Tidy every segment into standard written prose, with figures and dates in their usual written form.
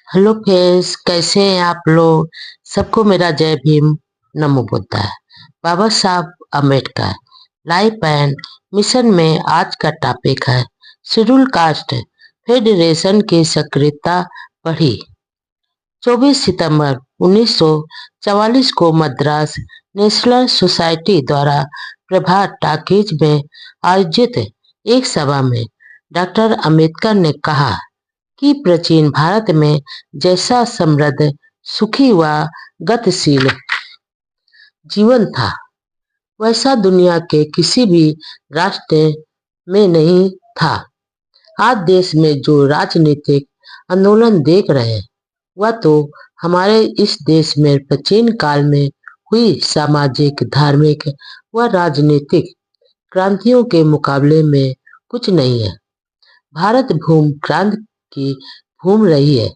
Hello friends, कैसे हैं आप लोग। सबको मेरा जय भीम, नमो बुद्धाय। बाबा Saheb Ambedkar life and mission में आज का टॉपिक है शेड्यूल कास्ट फेडरेशन की सक्रियता बढ़ी। 24 सितंबर 1944 को मद्रास नेशनल सोसाइटी द्वारा प्रभात टाकीज में आयोजित एक सभा में डॉक्टर अंबेडकर ने कहा कि प्राचीन भारत में जैसा समृद्ध, सुखी व गतिशील जीवन था, वैसा दुनिया के किसी भी राष्ट्र में नहीं था। आज देश में जो राजनीतिक आंदोलन देख रहे हैं, वह तो हमारे इस देश में प्राचीन काल में हुई सामाजिक, धार्मिक व राजनीतिक क्रांतियों के मुकाबले में कुछ नहीं है। भारत भूमि क्रांति की भूमि रही है।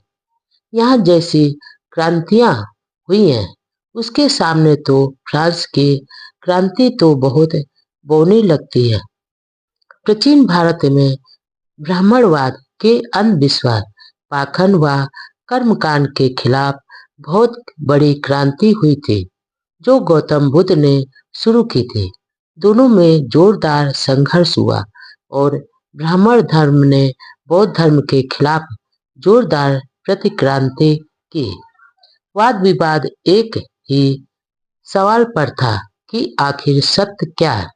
यहाँ जैसी क्रांतियां हुई हैं, उसके सामने तो फ्रांस की क्रांति तो बहुत बौनी लगती है। प्राचीन भारत में ब्राह्मणवाद के अंधविश्वास, पाखंड व कर्मकांड के खिलाफ बहुत बड़ी क्रांति हुई थी, जो गौतम बुद्ध ने शुरू की थी। दोनों में जोरदार संघर्ष हुआ और ब्राह्मण धर्म ने बौद्ध धर्म के खिलाफ जोरदार प्रतिक्रांति की। वाद विवाद एक ही सवाल पर था कि आखिर सत्य क्या है।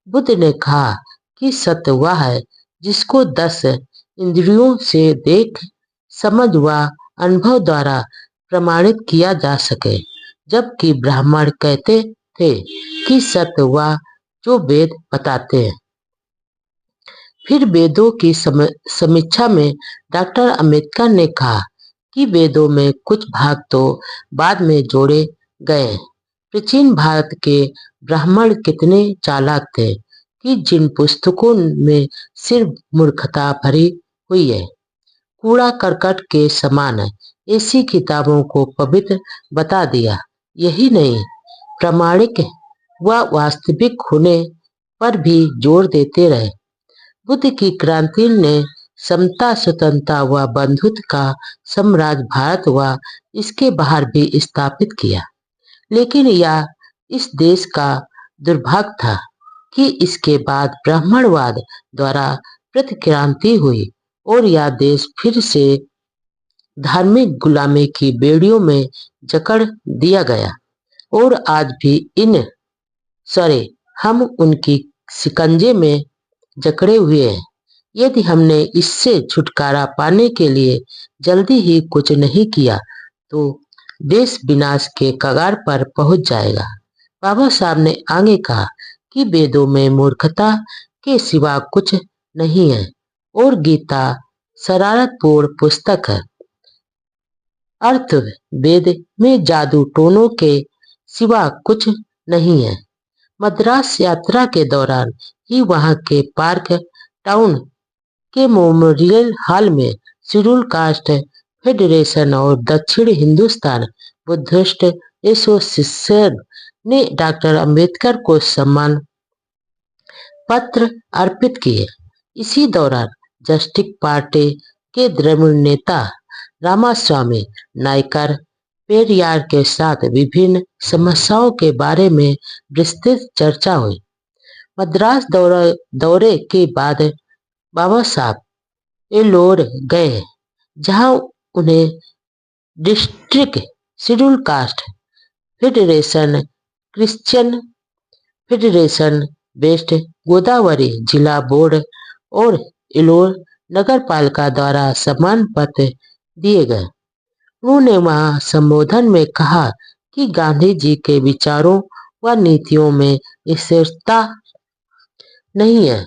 बुद्ध ने कहा कि सत्य वह है जिसको 10 इंद्रियों से देख, समझ व अनुभव द्वारा प्रमाणित किया जा सके, जबकि ब्राह्मण कहते थे कि सत्य वह जो वेद बताते हैं। फिर वेदों की समीक्षा में डॉक्टर अंबेडकर ने कहा कि वेदों में कुछ भाग तो बाद में जोड़े गए। प्राचीन भारत के ब्राह्मण कितने चालाक थे कि जिन पुस्तकों में सिर्फ मूर्खता भरी हुई है, कूड़ा करकट के समान है, ऐसी किताबों को पवित्र बता दिया। यही नहीं, प्रामाणिक व वास्तविक होने पर भी जोर देते रहे। बुद्ध की क्रांति ने समता, स्वतंत्रता व बंधुत्व का साम्राज्य भारत व इसके बाहर भी स्थापित किया। लेकिन यह इस देश का दुर्भाग्य था कि इसके बाद ब्राह्मणवाद द्वारा प्रतिक्रांति हुई और यह देश फिर से धार्मिक गुलामी की बेड़ियों में जकड़ दिया गया। और आज भी हम उनकी शिकंजे में जकड़े हुए हैं। यदि हमने इससे छुटकारा पाने के लिए जल्दी ही कुछ नहीं किया, तो देश विनाश के कगार पर पहुंच जाएगा। बाबा साहब ने आगे कहा कि वेदों में मूर्खता के सिवा कुछ नहीं है और गीता शरारतपूर्ण पुस्तक है। अर्थ वेद में जादू टोनों के सिवा कुछ नहीं है। मद्रास यात्रा के दौरान ही वहां के पार्क टाउन के मेमोरियल हॉल में शेड्यूल कास्ट फेडरेशन और दक्षिण हिंदुस्तान बुद्धिस्ट एसोसिएशन ने डॉक्टर अंबेडकर को सम्मान पत्र अर्पित किए। इसी दौरान जस्टिस पार्टी के द्रविड़ नेता रामास्वामी नायकर पेरियार के साथ विभिन्न समस्याओं के बारे में विस्तृत चर्चा हुई। मद्रास दौरे के बाद बाबा साहब एलोर गए, जहां उन्हें district schedule caste federation, Christian federation, West Godavari जिला बोर्ड और एलोर नगर पालिका द्वारा सम्मान पत्र दिए गए। उन्होंने वहां संबोधन में कहा कि गांधी जी के विचारों व नीतियों में स्थिरता नहीं है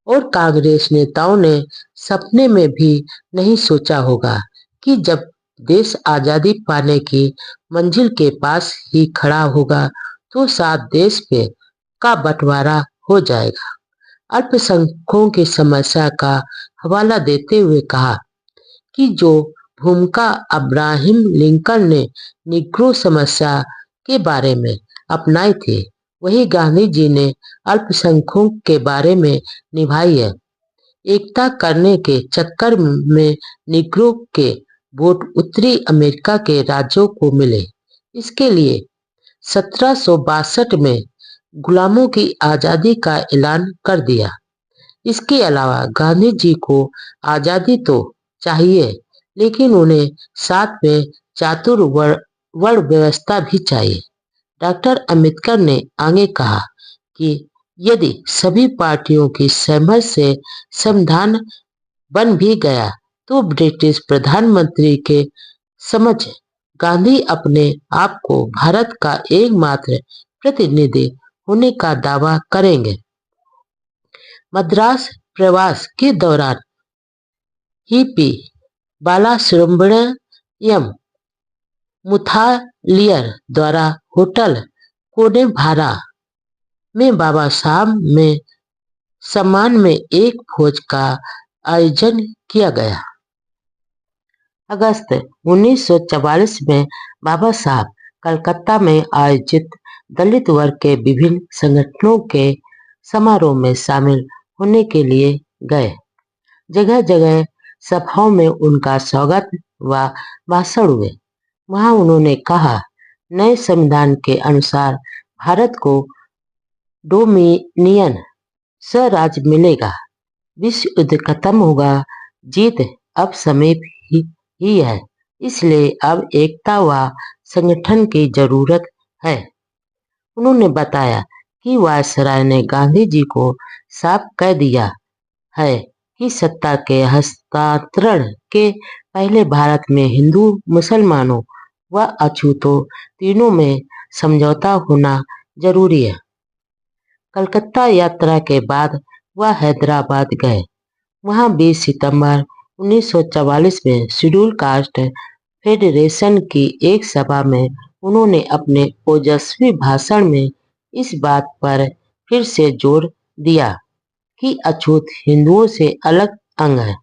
और कांग्रेस नेताओं ने सपने में भी नहीं सोचा होगा कि जब देश आजादी पाने की मंजिल के पास ही खड़ा होगा, तो साथ देश पे का बंटवारा हो जाएगा। अल्पसंख्यकों की समस्या का हवाला देते हुए कहा कि जो भूमिका अब्राहम लिंकन ने निग्रो समस्या के बारे में अपनाई थी, वही गांधी जी ने अल्पसंख्यकों के बारे में निभाई है। एकता करने के चक्कर में निग्रो के वोट उत्तरी अमेरिका के राज्यों को मिले। इसके लिए 1762 में गुलामों की आजादी का ऐलान कर दिया। इसके अलावा गांधी जी को आजादी तो चाहिए, लेकिन उन्हें साथ में वर्ण व्यवस्था भी चाहिए। डॉक्टर अंबेडकर ने आगे कहा कि यदि सभी पार्टियों की सहमति से संविधान बन भी गया तो ब्रिटिश प्रधानमंत्री के समक्ष गांधी अपने आप को भारत का एकमात्र प्रतिनिधि होने का दावा करेंगे। मद्रास प्रवास के दौरान ही पी बालासुब्रमण्यम मुथालियर द्वारा होटल कोडेभारा में बाबा साहब में सम्मान में एक भोज का आयोजन किया गया। अगस्त 1944 में बाबा साहब कलकत्ता में आयोजित दलित वर्ग के विभिन्न संगठनों के समारोह में शामिल होने के लिए गए। जगह जगह सभाओं में उनका स्वागत व भाषण हुए। वहां उन्होंने कहा, नए संविधान के अनुसार भारत को डोमिनियन स्वराज मिलेगा। विश्व युद्ध खत्म होगा, जीत अब समीप ही है, इसलिए अब एकता व संगठन की जरूरत है। उन्होंने बताया कि वायसराय ने गांधी जी को साफ कह दिया है कि सत्ता के हस्तांतरण के पहले भारत में हिंदू, मुसलमानों व अछूतों तीनों में समझौता होना जरूरी है। कलकत्ता यात्रा के बाद वह हैदराबाद गए। वहां 20 सितंबर 1944 में शेड्यूल कास्ट फेडरेशन की एक सभा में उन्होंने अपने ओजस्वी भाषण में इस बात पर फिर से जोर दिया कि अछूत हिंदुओं से अलग अंग है।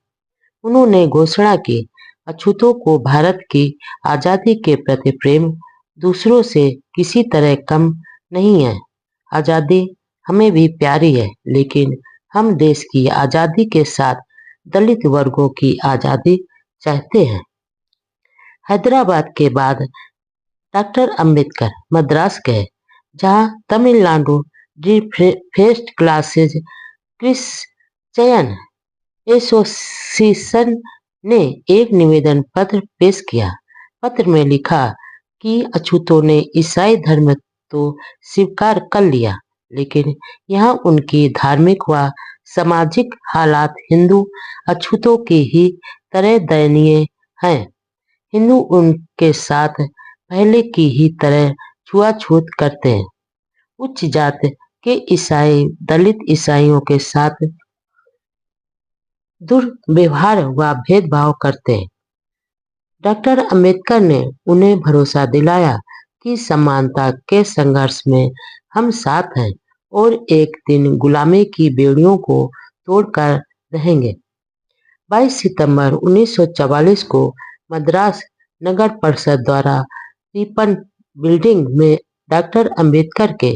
उन्होंने घोषणा की, अछूतों को भारत की आजादी के प्रति प्रेम दूसरों से किसी तरह कम नहीं है। आजादी हमें भी प्यारी है, लेकिन हम देश की आजादी के साथ दलित वर्गों की आजादी चाहते हैं। हैदराबाद के बाद डॉक्टर अंबेडकर मद्रास गए, जहां Tamil Nadu the first classes Christian association ने एक निवेदन पत्र पेश किया। पत्र में लिखा कि अछूतों ने ईसाई धर्म तो स्वीकार कर लिया, लेकिन यहाँ उनकी धार्मिक व सामाजिक हालात हिंदू अछूतों की ही तरह दयनीय हैं। हिंदू उनके साथ पहले की ही तरह छुआछूत करते हैं। उच्च जात के ईसाई दलित ईसाइयों के साथ दुर्व्यवहार व भेदभाव करते हैं। डॉक्टर अंबेडकर ने उन्हें भरोसा दिलाया कि समानता के संघर्ष में हम साथ हैं और एक दिन गुलामी की बेड़ियों को तोड़कर रहेंगे। 22 सितंबर 1944 को मद्रास नगर परिषद द्वारा रिपन बिल्डिंग में डॉक्टर अंबेडकर के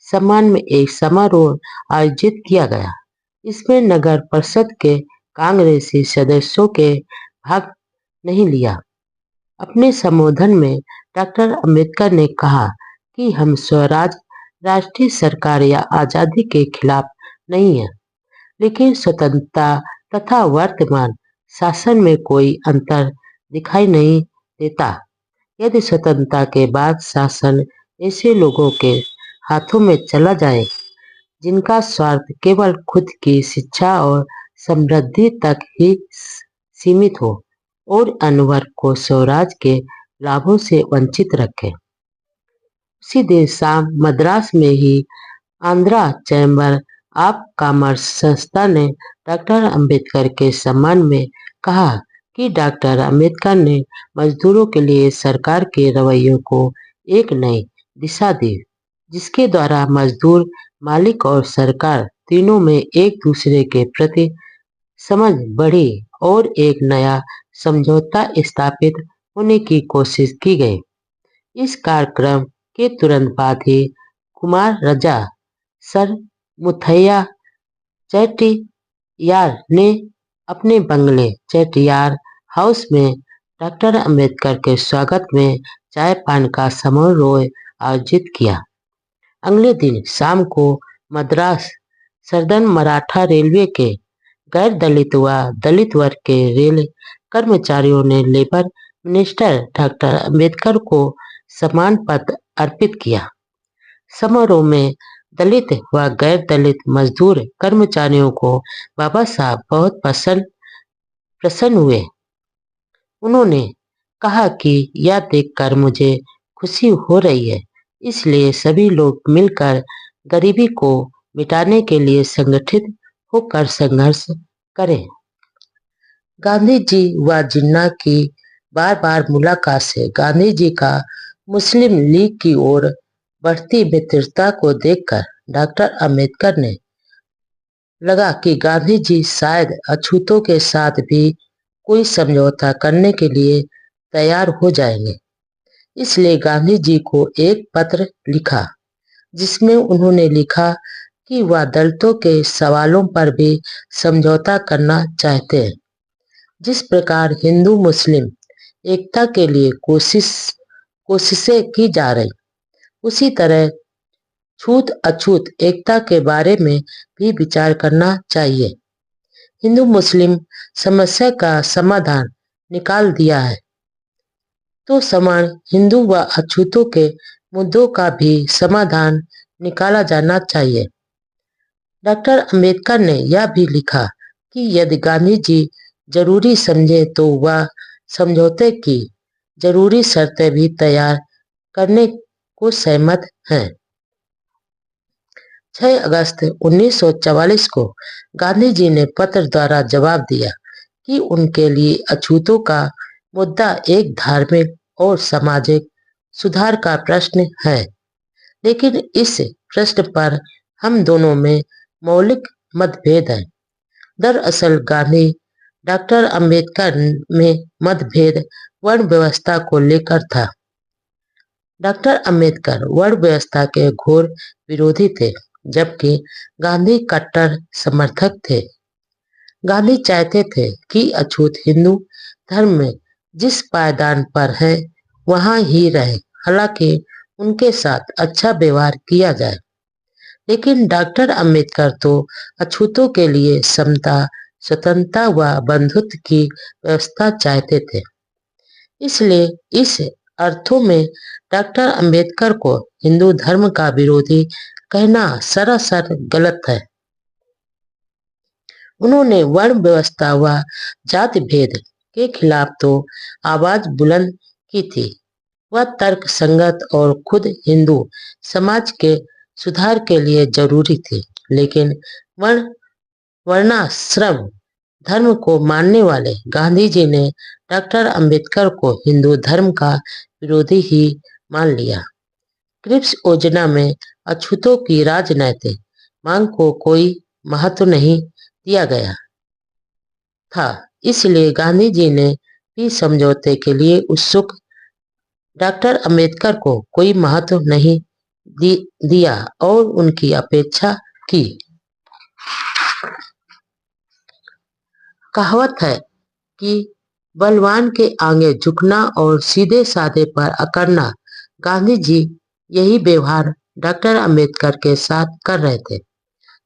सम्मान में एक समारोह आयोजित किया गया। इसमें नगर परिषद के कांग्रेसी सदस्यों के भाग नहीं लिया। अपने संबोधन में डॉक्टर अंबेडकर ने कहा कि हम स्वराज, राष्ट्रीय सरकार या आजादी के खिलाफ नहीं है, लेकिन स्वतंत्रता तथा वर्तमान शासन में कोई अंतर दिखाई नहीं देता। यदि स्वतंत्रता के बाद शासन ऐसे लोगों के हाथों में चला जाए जिनका स्वार्थ केवल खुद की शिक्षा और समृद्धि तक ही सीमित हो और अन्य वर्ग को स्वराज के लाभों से वंचित रखे। उसी दिन शाम मद्रास में ही आंध्रा चैम्बर ऑफ कॉमर्स संस्था ने डॉक्टर अंबेडकर के सम्मान में कहा कि डॉक्टर अंबेडकर ने मजदूरों के लिए सरकार के रवैये को एक नई दिशा दी, जिसके द्वारा मजदूर, मालिक और सरकार तीनों में एक दूसरे के प्रति समझ बढ़ी और एक नया समझौता स्थापित होने की कोशिश की गई। इस कार्यक्रम के तुरंत बाद ही कुमार रजा सर मुथैया चेट्टियार ने अपने बंगले चेट्टियार हाउस में डॉक्टर अंबेडकर के स्वागत में चाय पान का समारोह आयोजित किया। अगले दिन शाम को मद्रास सदर्न मराठा रेलवे के गैर दलित व दलित वर्ग के रेल कर्मचारियों ने लेबर मिनिस्टर डॉक्टर अंबेडकर को सम्मान पत्र अर्पित किया। समारोह में दलित व गैर दलित मजदूर कर्मचारियों को बाबा साहब बहुत प्रसन्न हुए। उन्होंने कहा कि यह देखकर मुझे खुशी हो रही है, इसलिए सभी लोग मिलकर गरीबी को मिटाने के लिए संगठित होकर संघर्ष करें। गांधी जी व जिन्ना की बार बार मुलाकात से गांधी जी का मुस्लिम लीग की ओर बढ़ती मित्रता को देखकर डॉक्टर अंबेडकर ने लगा कि गांधी जी शायद अछूतों के साथ भी कोई समझौता करने के लिए तैयार हो जाएंगे। इसलिए गांधी जी को एक पत्र लिखा, जिसमें उन्होंने लिखा कि वह दलितों के सवालों पर भी समझौता करना चाहते हैं। जिस प्रकार हिंदू मुस्लिम एकता के लिए कोशिशें की जा रही, उसी तरह छूत अछूत एकता के बारे में भी विचार करना चाहिए। हिंदू मुस्लिम समस्या का समाधान निकाल दिया है, तो समान हिंदू व अछूतों के मुद्दों का भी समाधान निकाला जाना चाहिए। डॉक्टर अंबेडकर ने यह भी लिखा कि यदि गांधी जी जरूरी समझे तो वह समझौते की जरूरी शर्तें भी तैयार करने को सहमत हैं। 6 अगस्त 1944 को गांधी जी ने पत्र द्वारा जवाब दिया कि उनके लिए अछूतों का मुद्दा एक धार्मिक और सामाजिक सुधार का प्रश्न है, लेकिन इस प्रश्न पर हम दोनों में मौलिक मतभेद है। दरअसल गांधी डॉक्टर अंबेडकर में मतभेद वर्ण व्यवस्था को लेकर था। डॉक्टर अंबेडकर वर्ण व्यवस्था के घोर विरोधी थे, जबकि गांधी कट्टर समर्थक थे। गांधी चाहते थे कि अछूत हिंदू धर्म में जिस पायदान पर है वहां ही रहे, हालांकि उनके साथ अच्छा व्यवहार किया जाए। लेकिन डॉक्टर अंबेडकर तो अछूतों के लिए समता, स्वतंत्रता व बंधुत्व की व्यवस्था चाहते थे। इसलिए इस अर्थों में डॉक्टर अंबेडकर को हिंदू धर्म का विरोधी कहना सरासर गलत है। उन्होंने वर्ण व्यवस्था व जाति भेद के खिलाफ तो आवाज बुलंद की थी। वह तर्क संगत और खुद हिंदू समाज के सुधार के लिए जरूरी थी, लेकिन वर्णाश्रम धर्म को मानने वाले गांधी जी ने डॉक्टर अंबेडकर को हिंदू धर्म का विरोधी ही मान लिया। क्रिप्स योजना में अछूतों की राजनैतिक मांग को कोई महत्व नहीं दिया गया था, इसलिए गांधी जी ने भी समझौते के लिए उत्सुक डॉक्टर अंबेडकर को कोई महत्व नहीं दिया और उनकी अपेक्षा की। कहावत है कि बलवान के आगे झुकना और सीधे साधे पर अकड़ना। गांधी जी यही व्यवहार डॉक्टर अंबेडकर के साथ कर रहे थे।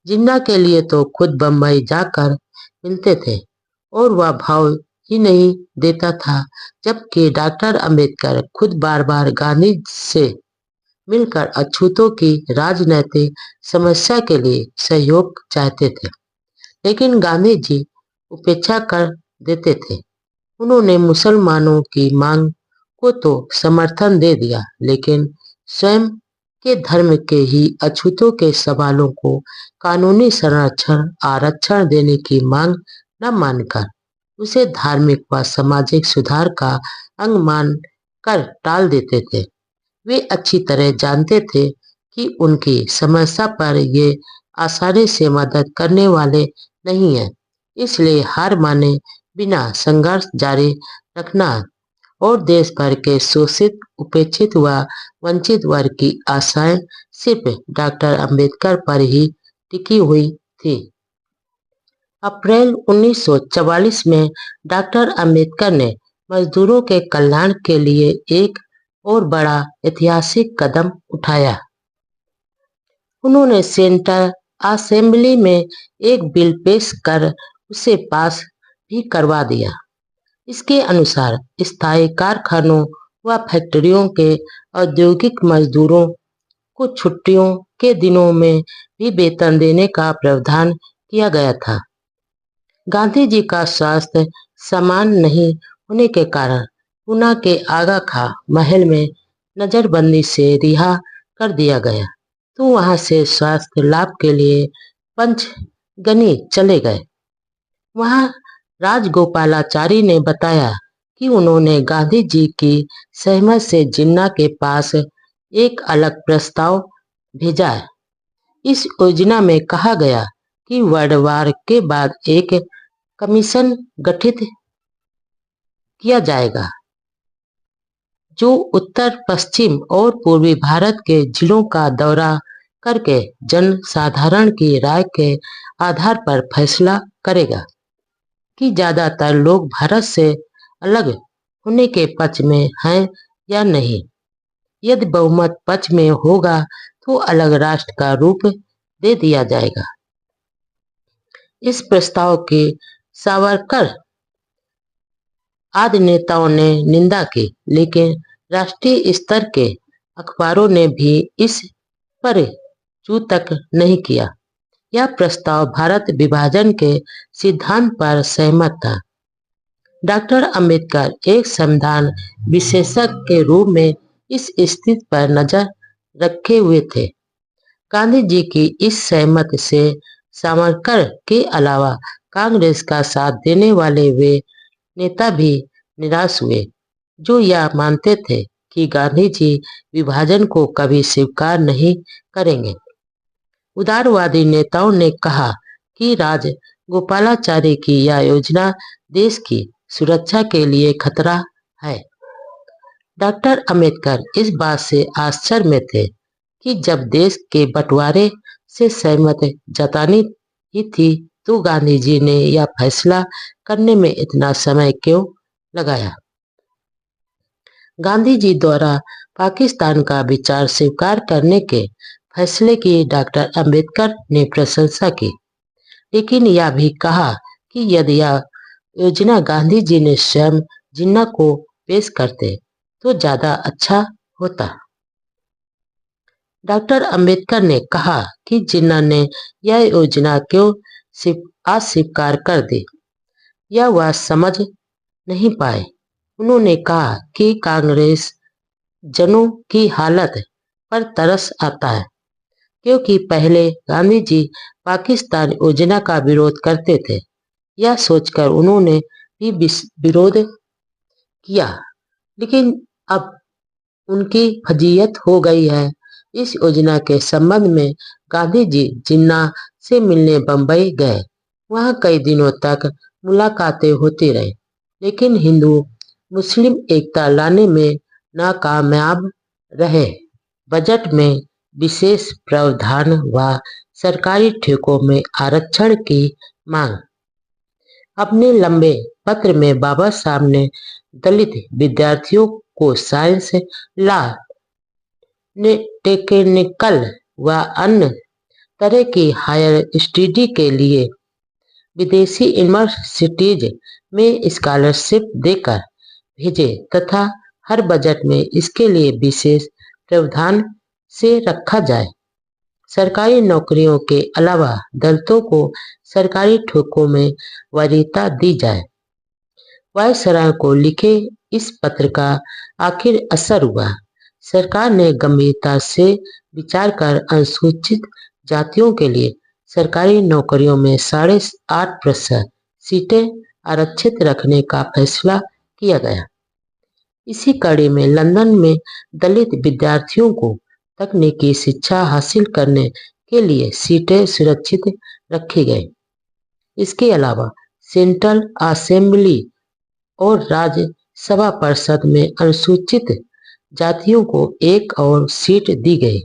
जिन्ना के लिए तो खुद बम्बई जाकर मिलते थे और वह भाव ही नहीं देता था, जबकि डॉक्टर अंबेडकर खुद बार बार गांधी से मिलकर अछूतों की राजनैतिक समस्या के लिए सहयोग चाहते थे, लेकिन गांधी जी उपेक्षा कर देते थे। उन्होंने मुसलमानों की मांग को तो समर्थन दे दिया, लेकिन स्वयं के धर्म के ही अछूतों के सवालों को कानूनी संरक्षण आरक्षण देने की मांग न मानकर उसे धार्मिक व सामाजिक सुधार का अंग मान कर टाल देते थे। वे अच्छी तरह जानते थे कि उनकी समस्या पर ये आसानी से मदद करने वाले नहीं है, इसलिए हार माने बिना संघर्ष जारी रखना और देश भर के शोषित, उपेक्षित व वंचित वर्ग की आशाएं सिर्फ डॉक्टर अंबेडकर पर ही टिकी हुई थी। अप्रैल 1944 में डॉक्टर अंबेडकर ने मजदूरों के कल्याण के लिए एक और बड़ा ऐतिहासिक कदम उठाया। उन्होंने सेंट्रल असेंबली में एक बिल पेश कर उसे पास भी करवा दिया। इसके अनुसार स्थायी कारखानों व फैक्ट्रियों के औद्योगिक मजदूरों को छुट्टियों के दिनों में भी वेतन देने का प्रावधान किया गया था। गांधी जी का स्वास्थ्य समान नहीं होने के कारण पूना के आगा खां महल में नजरबंदी से रिहा कर दिया गया, तो वहां से स्वास्थ्य लाभ के लिए पंचगनी चले गए। वहां राजगोपालाचारी ने बताया कि उन्होंने गांधी जी की सहमत से जिन्ना के पास एक अलग प्रस्ताव भेजा है। इस योजना में कहा गया कि वर्णवार के बाद एक कमीशन गठित किया जाएगा जो उत्तर पश्चिम और पूर्वी भारत के जिलों का दौरा करके जनसाधारण की राय के आधार पर फैसला करेगा कि ज्यादातर लोग भारत से अलग होने के पक्ष में हैं या नहीं। यदि बहुमत पक्ष में होगा तो अलग राष्ट्र का रूप दे दिया जाएगा। इस प्रस्ताव की सावरकर आदि नेताओं ने निंदा की, लेकिन राष्ट्रीय स्तर के अखबारों ने भी इस पर चू तक नहीं किया। यह प्रस्ताव भारत विभाजन के सिद्धांत पर सहमत था। डॉक्टर अंबेडकर एक संविधान विशेषज्ञ के रूप में इस स्थिति पर नजर रखे हुए थे। गांधी जी की इस सहमति से सावरकर के अलावा कांग्रेस का साथ देने वाले वे नेता भी निराश हुए, जो यह मानते थे कि गांधी जी विभाजन को कभी स्वीकार नहीं करेंगे। उदारवादी नेताओं ने कहा कि राजगोपालाचारी की यह योजना देश की सुरक्षा के लिए खतरा है। डॉक्टर अंबेडकर इस बात से आश्चर्य में थे कि जब देश के बंटवारे से सहमति जतानी ही थी तो गांधी जी ने यह फैसला करने में इतना समय क्यों लगाया। गांधी जी द्वारा पाकिस्तान का विचार स्वीकार करने के फैसले की डॉक्टर अंबेडकर ने प्रशंसा की, लेकिन यह भी कहा कि यदि यह योजना गांधी जी ने स्वयं जिन्ना को पेश करते तो ज्यादा अच्छा होता। डॉक्टर अंबेडकर ने कहा कि जिन्ना ने यह योजना क्यों अस्वीकार कर दी, यह वह समझ नहीं पाए। उन्होंने कहा कि कांग्रेस जनों की हालत पर तरस आता है, क्योंकि पहले गांधी जी पाकिस्तान योजना का विरोध करते थे। यह सोचकर उन्होंने भी विरोध किया, लेकिन अब उनकी फजीहत हो गई है। इस योजना के संबंध में गांधी जी जिन्ना से मिलने बंबई गए। वहां कई दिनों तक मुलाकातें होती रही, लेकिन हिंदू मुस्लिम एकता लाने में नाकामयाब रहे। बजट में विशेष प्रावधान व सरकारी ठेकों में आरक्षण की मांग। अपने लंबे पत्र में बाबा साहब ने दलित विद्यार्थियों को साइंस, लॉ, टेक्निकल व अन्य तरह की हायर स्टडी के लिए विदेशी यूनिवर्सिटीज में स्कॉलरशिप देकर भेजे तथा हर बजट में इसके लिए विशेष प्रावधान से रखा जाए। सरकारी नौकरियों के अलावा दलितों को सरकारी ठेकों में वरीयता दी जाए। वायसराय को लिखे इस पत्र का आखिर असर हुआ। सरकार ने गंभीरता से विचार कर अनुसूचित जातियों के लिए सरकारी नौकरियों में 8.5% सीटें आरक्षित रखने का फैसला किया गया। इसी कड़ी में लंदन में दलित विद्यार्थियों को तकनीकी शिक्षा हासिल करने के लिए सीटें सुरक्षित रखी गई। इसके अलावा सेंट्रल असेंबली और राज्यसभा परिषद में अनुसूचित जातियों को एक और सीट दी गई।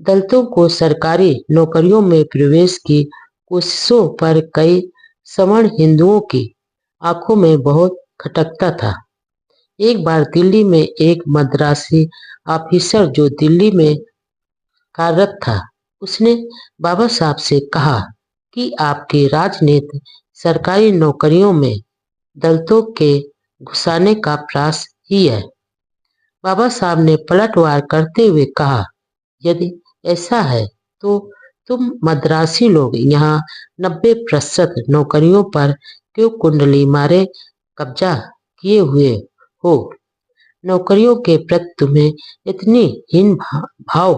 दलितों को सरकारी नौकरियों में प्रवेश की कोशिशों पर कई सवर्ण हिंदुओं की आंखों में बहुत खटकता था। एक बार दिल्ली में एक मद्रासी ऑफिसर जो दिल्ली में कार्यरत था, उसने बाबा साहब से कहा कि आपकी राजनीति सरकारी नौकरियों में दलितों के घुसाने का प्रयास ही है। बाबा साहब ने पलटवार करते हुए कहा, यदि ऐसा है तो तुम मद्रासी लोग यहाँ 90% नौकरियों पर क्यों कुंडली मारे कब्जा किए हुए हो? नौकरियों के प्रति तुम्हें इतनी हीन भाव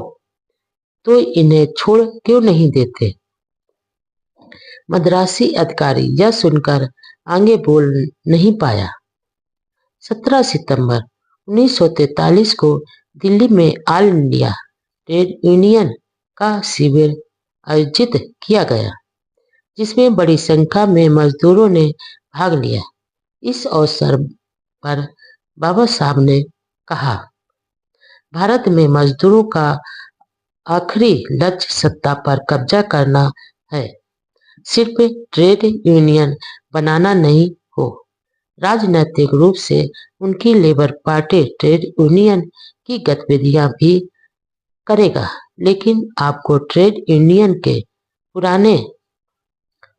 तो इन्हें छोड़ क्यों नहीं देते? मद्रासी अधिकारी यह सुनकर आगे बोल नहीं पाया। 17 सितंबर 1943 को दिल्ली में ऑल इंडिया ट्रेड यूनियन का शिविर आयोजित किया गया, जिसमें बड़ी संख्या में मजदूरों ने भाग लिया। इस अवसर पर बाबा साहब ने कहा, भारत में मजदूरों का आखिरी लक्ष्य सत्ता पर कब्जा करना है, सिर्फ ट्रेड यूनियन बनाना नहीं हो। राजनीतिक रूप से उनकी लेबर पार्टी ट्रेड यूनियन की गतिविधियां भी करेगा, लेकिन आपको ट्रेड यूनियन के पुराने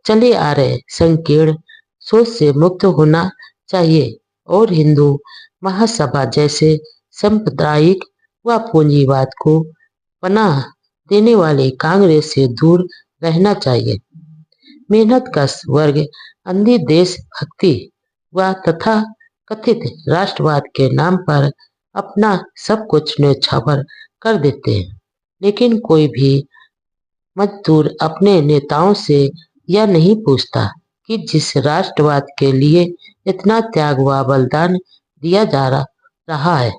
चले आ रहे संकीर्ण सोच से मुक्त होना चाहिए और हिंदू महासभा जैसे सांप्रदायिक व पूंजीवाद को पनाह देने वाले कांग्रेस से दूर रहना चाहिए। मेहनतकश वर्ग अंधी देशभक्ति व तथा कथित राष्ट्रवाद के नाम पर अपना सब कुछ न्यौछावर कर देते हैं, लेकिन कोई भी मजदूर अपने नेताओं से यह नहीं पूछता कि जिस राष्ट्रवाद के लिए इतना त्याग व बलिदान दिया जा रहा है,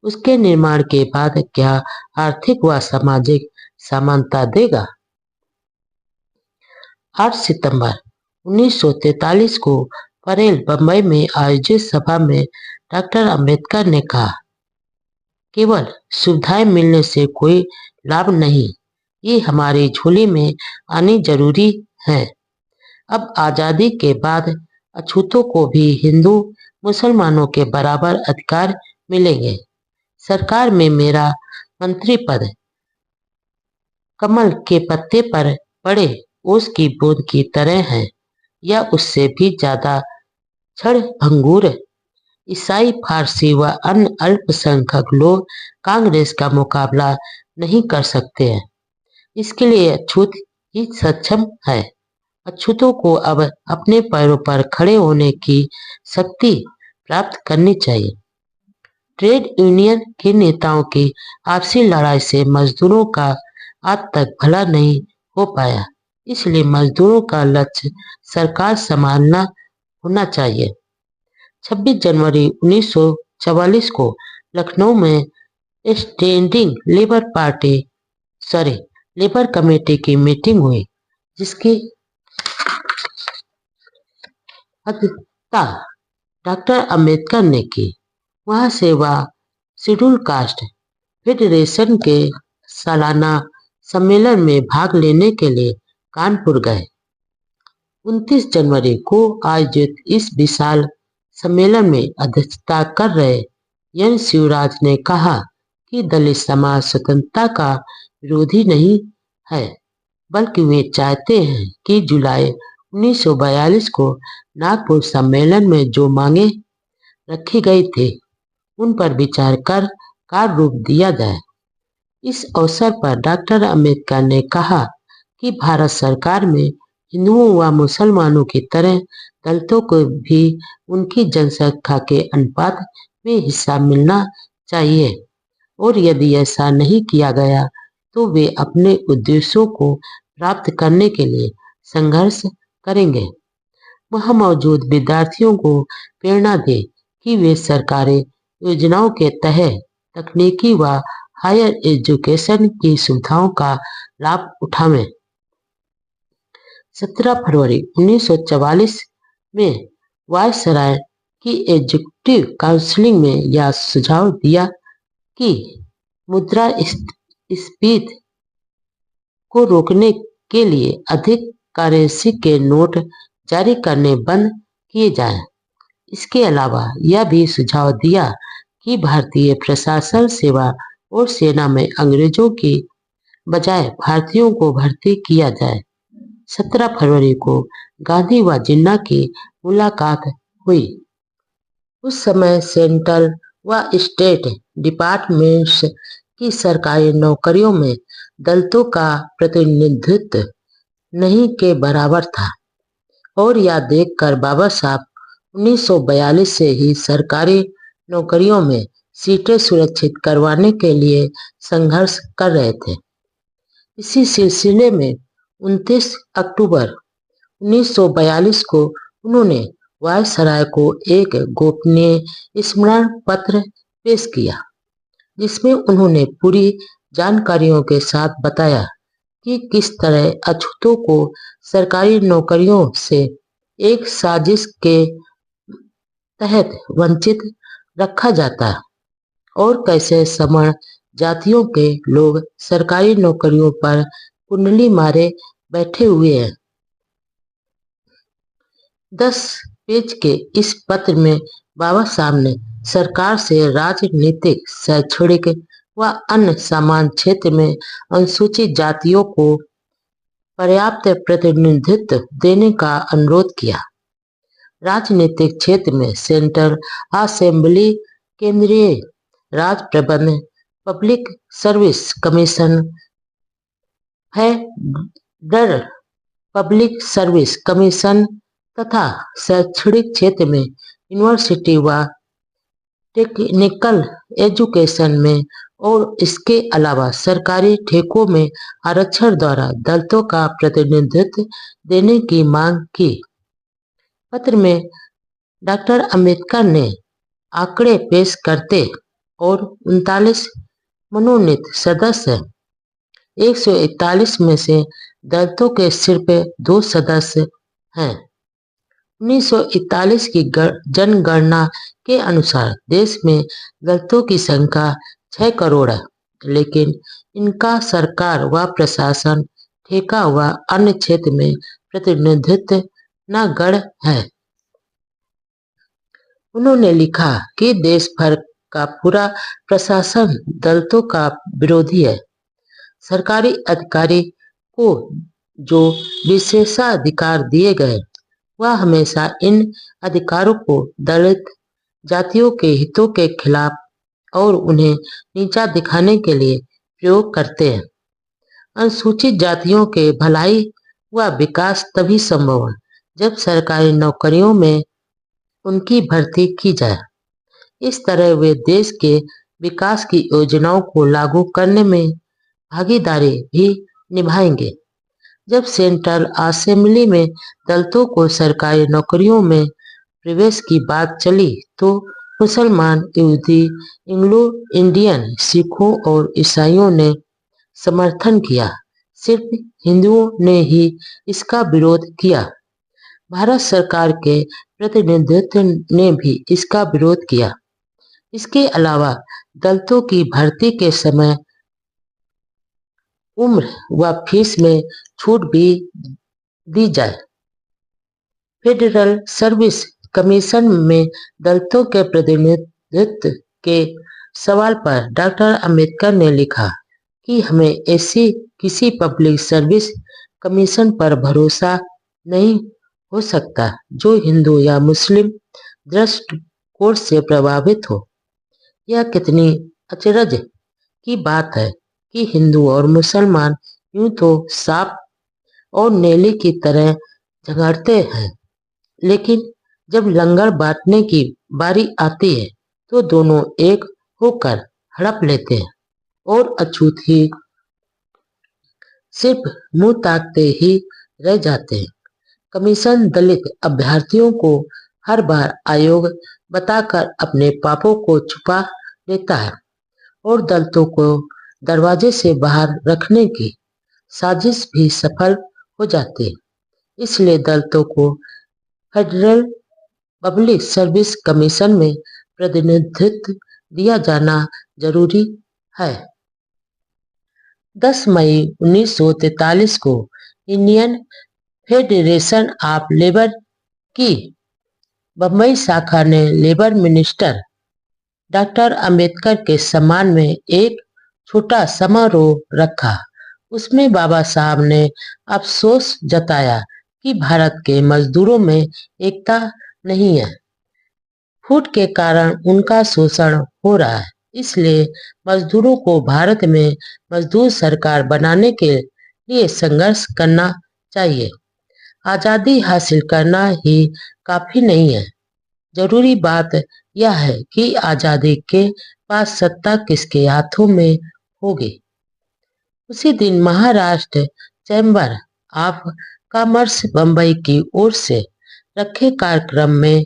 उसके निर्माण के बाद क्या आर्थिक व सामाजिक समानता देगा? 8 सितंबर 1943 को परेल बंबई में आयोजित सभा में डॉक्टर अंबेडकर ने कहा, केवल सुविधाएं मिलने से कोई लाभ नहीं, ये हमारी झोली में आनी जरूरी है। अब आजादी के बाद अछूतों को भी हिंदू मुसलमानों के बराबर अधिकार मिलेंगे। सरकार में मेरा मंत्री पद कमल के पत्ते पर पड़े ओस की बूंद की तरह है, या उससे भी ज्यादा क्षणभंगुर। ईसाई, फारसी व अन्य अल्पसंख्यक लोग कांग्रेस का मुकाबला नहीं कर सकते हैं। इसके लिए अछूत ही सक्षम है। अछूतों को अब अपने पैरों पर खड़े होने की शक्ति प्राप्त करनी चाहिए। ट्रेड यूनियन के नेताओं की आपसी लड़ाई से मजदूरों का आज तक भला नहीं हो पाया, इसलिए मजदूरों का लक्ष्य सरकार संभालना होना चाहिए। 26 जनवरी 1944 को लखनऊ में स्टैंडिंग लेबर कमेटी की मीटिंग हुई, जिसकी अध्यक्षता डॉक्टर अंबेडकर ने की। वहां से वह शेड्यूल कास्ट फेडरेशन के सालाना सम्मेलन में भाग लेने के लिए कानपुर गए। 29 जनवरी को आयोजित इस विशाल सम्मेलन में अध्यक्षता कर रहे एन शिवराज ने कहा कि दलित समाज स्वतंत्रता का विरोधी नहीं है, बल्कि वे चाहते हैं कि जुलाई 1942 को नागपुर सम्मेलन में जो मांगे रखी गई थी, उन पर विचार कर कार्य रूप दिया जाए। इस अवसर पर डॉक्टर अंबेडकर ने कहा कि भारत सरकार में हिंदुओं व मुसलमानों की तरह दलितों को भी उनकी जनसंख्या के अनुपात में हिस्सा मिलना चाहिए, और यदि ऐसा नहीं किया गया तो वे अपने उद्देश्यों को प्राप्त करने के लिए संघर्ष करेंगे। वह मौजूद विद्यार्थियों को प्रेरणा दे कि वे सरकारी योजनाओं के तहत तकनीकी व हायर एजुकेशन की सुविधाओं का लाभ उठावें। 17 फरवरी 1944 में वायसराय की एग्जीक्यूटिव काउंसिल में यह सुझाव दिया कि मुद्रास्फीति को रोकने के लिए अधिक करेंसी के नोट जारी करने बंद किए जाएं। इसके अलावा यह भी सुझाव दिया कि भारतीय प्रशासन सेवा और सेना में अंग्रेजों की बजाय भारतीयों को भर्ती किया जाए। 17 फरवरी को गांधी व जिन्ना की मुलाकात हुई। उस समय सेंट्रल व स्टेट डिपार्टमेंट्स की सरकारी नौकरियों में दलितों का प्रतिनिधित्व नहीं के बराबर था और यह देखकर बाबा साहब 1942 से ही सरकारी नौकरियों में सीटें सुरक्षित करवाने के लिए संघर्ष कर रहे थे। इसी सिलसिले में 29 अक्टूबर 1942 को उन्होंने वायसराय को एक गोपनीय स्मरण पत्र पेश किया, जिसमें उन्होंने पूरी जानकारियों के साथ बताया कि किस तरह अछूतों को सरकारी नौकरियों से एक साजिश के तहत वंचित रखा जाता और कैसे सवर्ण जातियों के लोग सरकारी नौकरियों पर कुंडली मारे बैठे हुए हैं। 10 पेज के इस पत्र में बाबा साहब ने सरकार से राजनीतिक, शैक्षणिक व अन्य समान क्षेत्र में अनुसूचित जातियों को पर्याप्त प्रतिनिधित्व देने का अनुरोध किया। राजनीतिक क्षेत्र में सेंट्रल असेंबली, केंद्रीय राज प्रबंध, public service commission, federal public service commission तथा शैक्षणिक क्षेत्र में यूनिवर्सिटी व टेक्निकल एजुकेशन में और इसके अलावा सरकारी ठेकों में आरक्षण द्वारा दलितों का प्रतिनिधित्व देने की मांग की। पत्र में डॉक्टर अंबेडकर ने आंकड़े पेश करते और 39 मनोनीत सदस्य 141 में से दलितों के सिर्फ 2 सदस्य हैं। 1941 की जनगणना के अनुसार देश में दलितों की संख्या 6 करोड़ है, लेकिन इनका सरकार व प्रशासन, ठेका व अन्य क्षेत्र में प्रतिनिधित्व नगण्य है। उन्होंने लिखा कि देश भर का पूरा प्रशासन दलितों का विरोधी है। सरकारी अधिकारी को जो विशेषाधिकार दिए गए, वह हमेशा इन अधिकारों को दलित जातियों के हितों के खिलाफ और उन्हें नीचा दिखाने के लिए प्रयोग करते हैं। अनुसूचित जातियों के भलाई व विकास तभी संभव है जब सरकारी नौकरियों में उनकी भर्ती की जाए। इस तरह वे देश के विकास की योजनाओं को लागू करने में भागीदारी भी निभाएंगे। जब सेंट्रल असेंबली में दलितों को सरकारी नौकरियों में प्रवेश की बात चली तो मुसलमान, यहूदी, एंग्लो इंडियन, सिखों और ईसाइयों ने समर्थन किया। सिर्फ हिंदुओं ने ही इसका विरोध किया। भारत सरकार के प्रतिनिधित्व ने भी इसका विरोध किया। इसके अलावा दलितों की भर्ती के समय उम्र व फीस में छूट भी दी जाए। फेडरल सर्विस कमीशन में दलितों के प्रतिनिधित्व के सवाल पर डॉक्टर अंबेडकर ने लिखा कि हमें ऐसी किसी पब्लिक सर्विस कमीशन पर भरोसा नहीं हो सकता जो हिंदू या मुस्लिम दृष्टिकोण से प्रभावित हो। यह कितनी अचरज की बात है कि हिंदू और मुसलमान यूं तो सांप और नेली की तरह झगड़ते हैं, लेकिन जब लंगर बांटने की बारी आती है तो दोनों एक होकर हड़प लेते हैं और अछूत ही सिर्फ मुंह ताकते ही रह जाते हैं। कमीशन दलित अभ्यर्थियों को हर बार आयोग बताकर अपने पापों को छुपा लेता है और दलितों को दरवाजे से बाहर रखने की साजिश भी सफल हो जाती है। इसलिए दलितों को फेडरल पब्लिक सर्विस कमीशन में प्रतिनिधित्व दिया जाना जरूरी है। 10 मई 1943 को इंडियन फेडरेशन ऑफ लेबर की बम्बई शाखा ने लेबर मिनिस्टर डॉक्टर अंबेडकर के सम्मान में एक छोटा समारोह रखा। उसमें बाबा साहब ने अफसोस जताया कि भारत के मजदूरों में एकता नहीं है। फूट के कारण उनका शोषण हो रहा है, इसलिए मजदूरों को भारत में मजदूर सरकार बनाने के लिए संघर्ष करना चाहिए। आजादी हासिल करना ही काफी नहीं है, जरूरी बात यह है कि आजादी के बाद सत्ता किसके हाथों में होगी। उसी दिन Maharashtra chamber of commerce Bombay की ओर से रखे कार्यक्रम में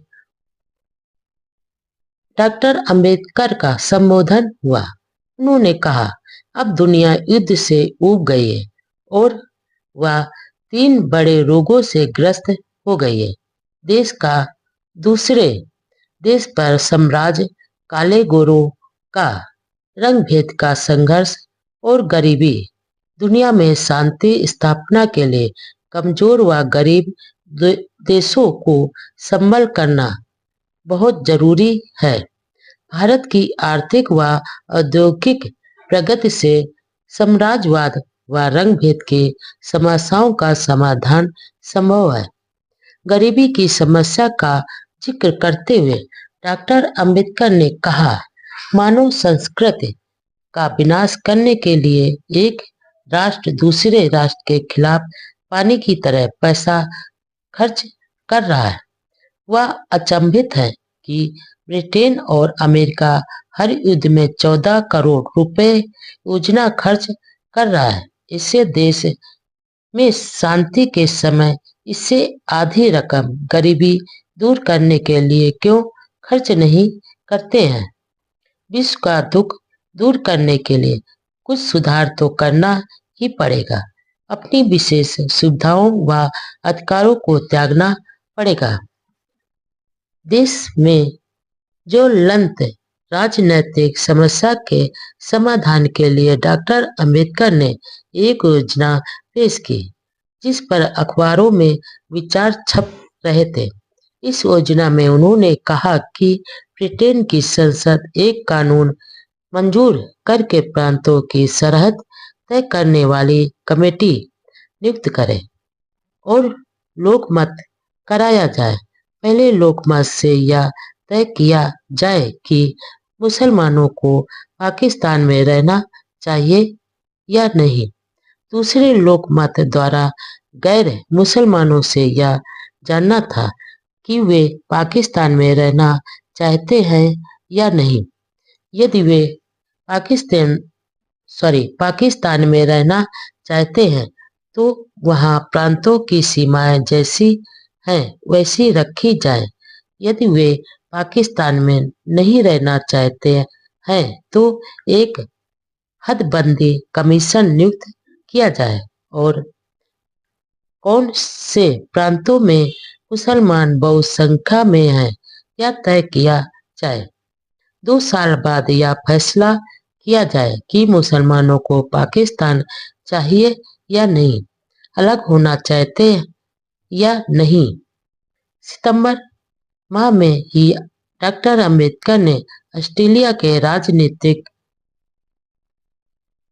डॉक्टर अंबेडकर का संबोधन हुआ। उन्होंने कहा, अब दुनिया युद्ध से ऊब गई है और वह 3 बड़े रोगों से ग्रस्त हो गई है। देश का दूसरे देश पर साम्राज्य, काले गोरों का रंग भेद का संघर्ष और गरीबी। दुनिया में शांति स्थापना के लिए कमजोर व गरीब देशों को संबल करना बहुत जरूरी है। भारत की आर्थिक व औद्योगिक प्रगति से साम्राज्यवाद व रंगभेद की समस्याओं का समाधान संभव है। गरीबी की समस्या का जिक्र करते हुए डॉक्टर अंबेडकर ने कहा, मानव संस्कृति का विनाश करने के लिए एक राष्ट्र दूसरे राष्ट्र के खिलाफ पानी की तरह पैसा खर्च कर रहा है। वह अचंभित है कि ब्रिटेन और अमेरिका हर युद्ध में 14 करोड़ रुपए योजना खर्च कर रहा है। इससे देश में शांति के समय इससे आधी रकम गरीबी दूर करने के लिए क्यों खर्च नहीं करते हैं। विश्व का दुख दूर करने के लिए कुछ सुधार तो करना ही पड़ेगा। अपनी विशेष सुविधाओं व अधिकारों को त्यागना पड़ेगा। देश में जो लंत राजनीतिक समस्या के समाधान के लिए डॉक्टर अंबेडकर ने एक योजना पेश की, जिस पर अखबारों में विचार छप रहे थे। इस योजना में उन्होंने कहा कि ब्रिटेन की संसद एक कानून मंजूर करके प्रांतों की सरहद तय करने वाली कमेटी नियुक्त करे और लोकमत कराया जाए। पहले लोकमत से यह तय किया जाए कि मुसलमानों को पाकिस्तान में रहना चाहिए या नहीं। दूसरे लोकमत द्वारा गैर मुसलमानों से यह जानना था कि वे पाकिस्तान में रहना चाहते हैं या नहीं। यदि वे पाकिस्तान में रहना चाहते हैं तो वहां प्रांतों की सीमाएं जैसी हैं वैसी रखी जाए। यदि वे पाकिस्तान में नहीं रहना चाहते हैं तो एक हदबंदी कमीशन नियुक्त किया जाए और कौन से प्रांतों में मुसलमान बहुसंख्या में हैं यह तय किया जाए। 2 साल बाद यह फैसला किया जाए कि मुसलमानों को पाकिस्तान चाहिए या नहीं, अलग होना चाहते या नहीं। सितंबर माह में ही डॉक्टर अंबेडकर ने ऑस्ट्रेलिया के राजनीतिक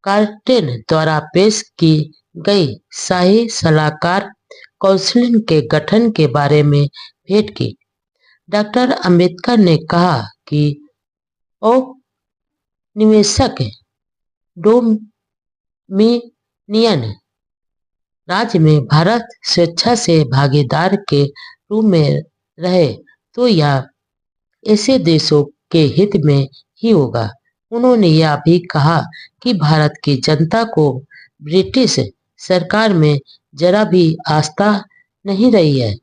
कार्टेन द्वारा पेश की गई शाही सलाहकार काउंसिल के गठन के बारे में भेंट की। डॉक्टर अंबेडकर ने कहा कि औपनिवेशिक डोमिनियन राज्य में भारत स्वेच्छा से भागीदार के रूप में रहे तो यह ऐसे देशों के हित में ही होगा। उन्होंने यह भी कहा कि भारत की जनता को ब्रिटिश सरकार में जरा भी आस्था नहीं रही है,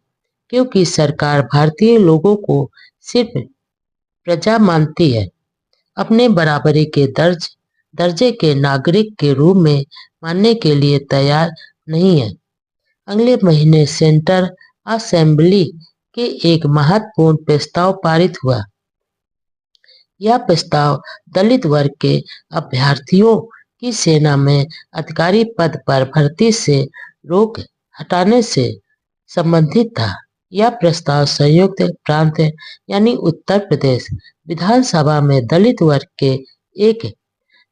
क्योंकि सरकार भारतीय लोगों को सिर्फ प्रजा मानती है, अपने बराबरी के दर्जे के नागरिक के रूप में मानने के लिए तैयार नहीं है। अगले महीने सेंट्रल असेंबली के एक महत्वपूर्ण प्रस्ताव पारित हुआ। यह प्रस्ताव दलित वर्ग के अभ्यर्थियों की सेना में अधिकारी पद पर भर्ती से रोक हटाने से संबंधित था। यह प्रस्ताव संयुक्त प्रांत यानी उत्तर प्रदेश विधानसभा में दलित वर्ग के एक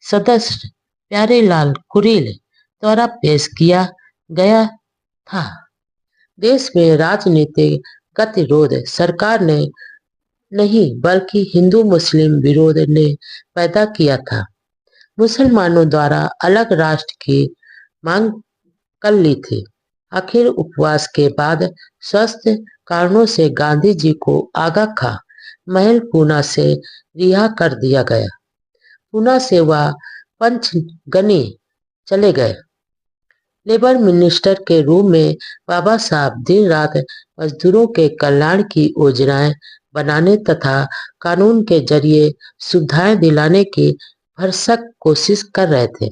सदस्य प्यारेलाल कुरील द्वारा पेश किया गया था। देश में राजनीतिक गतिरोध सरकार ने नहीं बल्कि हिंदू मुस्लिम विरोध ने पैदा किया था। मुसलमानों द्वारा अलग राष्ट्र की मांग कर ली थी। आखिर उपवास के बाद स्वास्थ्य कारणों से गांधी जी को आगा खां महल पूना से रिहा कर दिया गया। पूना से वह पंचगनी चले गए। लेबर मिनिस्टर के रूप में बाबा साहब दिन रात मजदूरों के कल्याण की योजनाएं बनाने तथा कानून के जरिए सुविधाएं दिलाने की भरसक कोशिश कर रहे थे,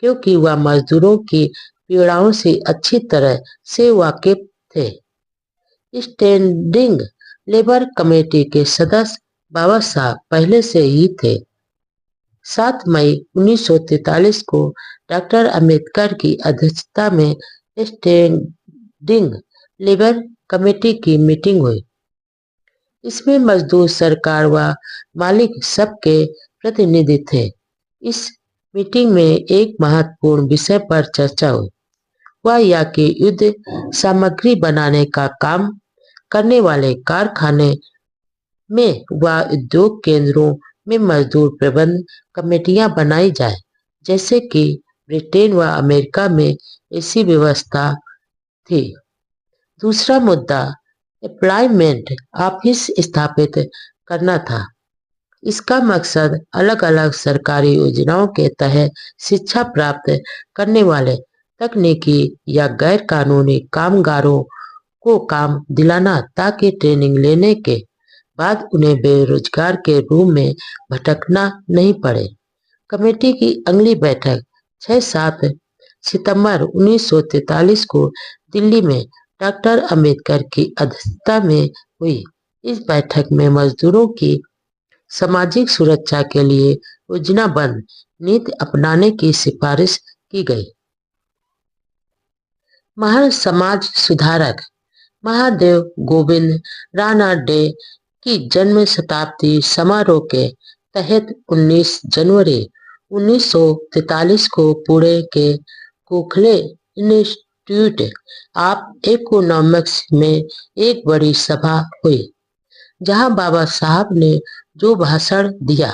क्योंकि वह मजदूरों की पीड़ाओं से अच्छी तरह से वाकिफ थे। स्टैंडिंग लेबर कमेटी के सदस्य बाबा साहब पहले से ही थे। 7 मई 1943 को डॉक्टर अंबेडकर की अध्यक्षता में स्टैंडिंग लेबर कमेटी की मीटिंग हुई। इसमें मजदूर, सरकार व मालिक सबके प्रतिनिधि थे। इस मीटिंग में एक महत्वपूर्ण विषय पर चर्चा हुई, वह यह कि युद्ध सामग्री बनाने का काम करने वाले कारखाने में व उद्योग केंद्रों में मजदूर प्रबंध कमेटियां बनाई जाए, जैसे कि ब्रिटेन व अमेरिका में ऐसी व्यवस्था थी। दूसरा मुद्दा एम्प्लॉयमेंट ऑफिस स्थापित करना था। इसका मकसद अलग अलग सरकारी योजनाओं के तहत शिक्षा प्राप्त करने वाले तकनीकी या गैर कानूनी कामगारों को काम दिलाना, ताकि ट्रेनिंग लेने के बाद उन्हें बेरोजगार के रूप में भटकना नहीं पड़े। कमेटी की अगली बैठक 6-7 सितंबर 1943 को दिल्ली में डॉक्टर अंबेडकर की अध्यक्षता में हुई। इस बैठक में मजदूरों की सामाजिक सुरक्षा के लिए योजनाबद्ध नीति अपनाने की सिफारिश की गई। महान समाज सुधारक महादेव गोविंद रानाडे की जन्म शताब्दी समारोह के तहत 19 जनवरी 1943 को पुणे के गोखले इंस्टीट्यूट ऑफ इकोनॉमिक्स में एक बड़ी सभा हुई, जहां बाबा साहब ने जो भाषण दिया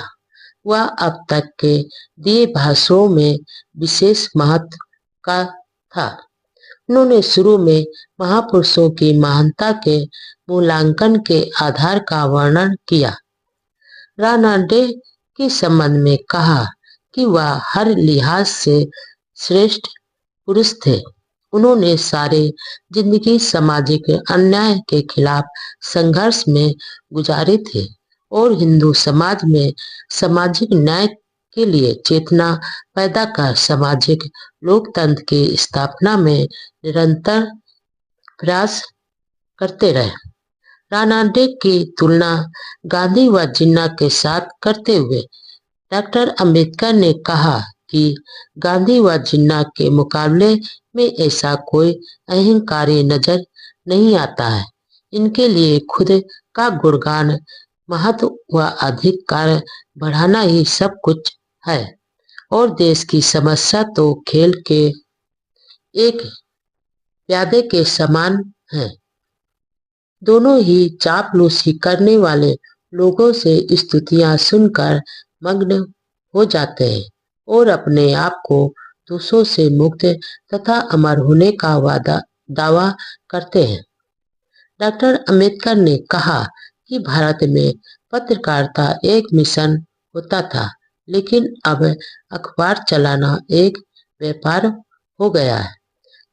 वह अब तक के दिए भाषणों में विशेष महत्व का था। उन्होंने शुरू में महापुरुषों की महानता के मूल्यांकन के आधार का वर्णन किया। रानाडे के संबंध में कहा कि वह हर लिहाज से श्रेष्ठ पुरुष थे। उन्होंने सारे जिंदगी सामाजिक अन्याय के खिलाफ संघर्ष में गुजारी थी और हिंदू समाज में सामाजिक न्याय के लिए चेतना पैदा कर सामाजिक लोकतंत्र की स्थापना में निरंतर प्रयास करते रहे। रानाडे की तुलना गांधी व जिन्ना के साथ करते हुए डॉक्टर अंबेडकर ने कहा कि गांधी व जिन्ना के मुकाबले में ऐसा कोई अहंकारी नजर नहीं आता है। इनके लिए खुद का गुणगान, महत्व व अधिकार बढ़ाना ही सब कुछ है और देश की समस्या तो खेल के एक प्यादे के समान है। दोनों ही चापलूसी करने वाले लोगों से स्तुतियां सुनकर मग्न हो जाते हैं और अपने आप को दोषों से मुक्त तथा अमर होने का दावा करते हैं। डॉक्टर अंबेडकर ने कहा कि भारत में पत्रकारिता एक मिशन होता था, लेकिन अब अखबार चलाना एक व्यापार हो गया है।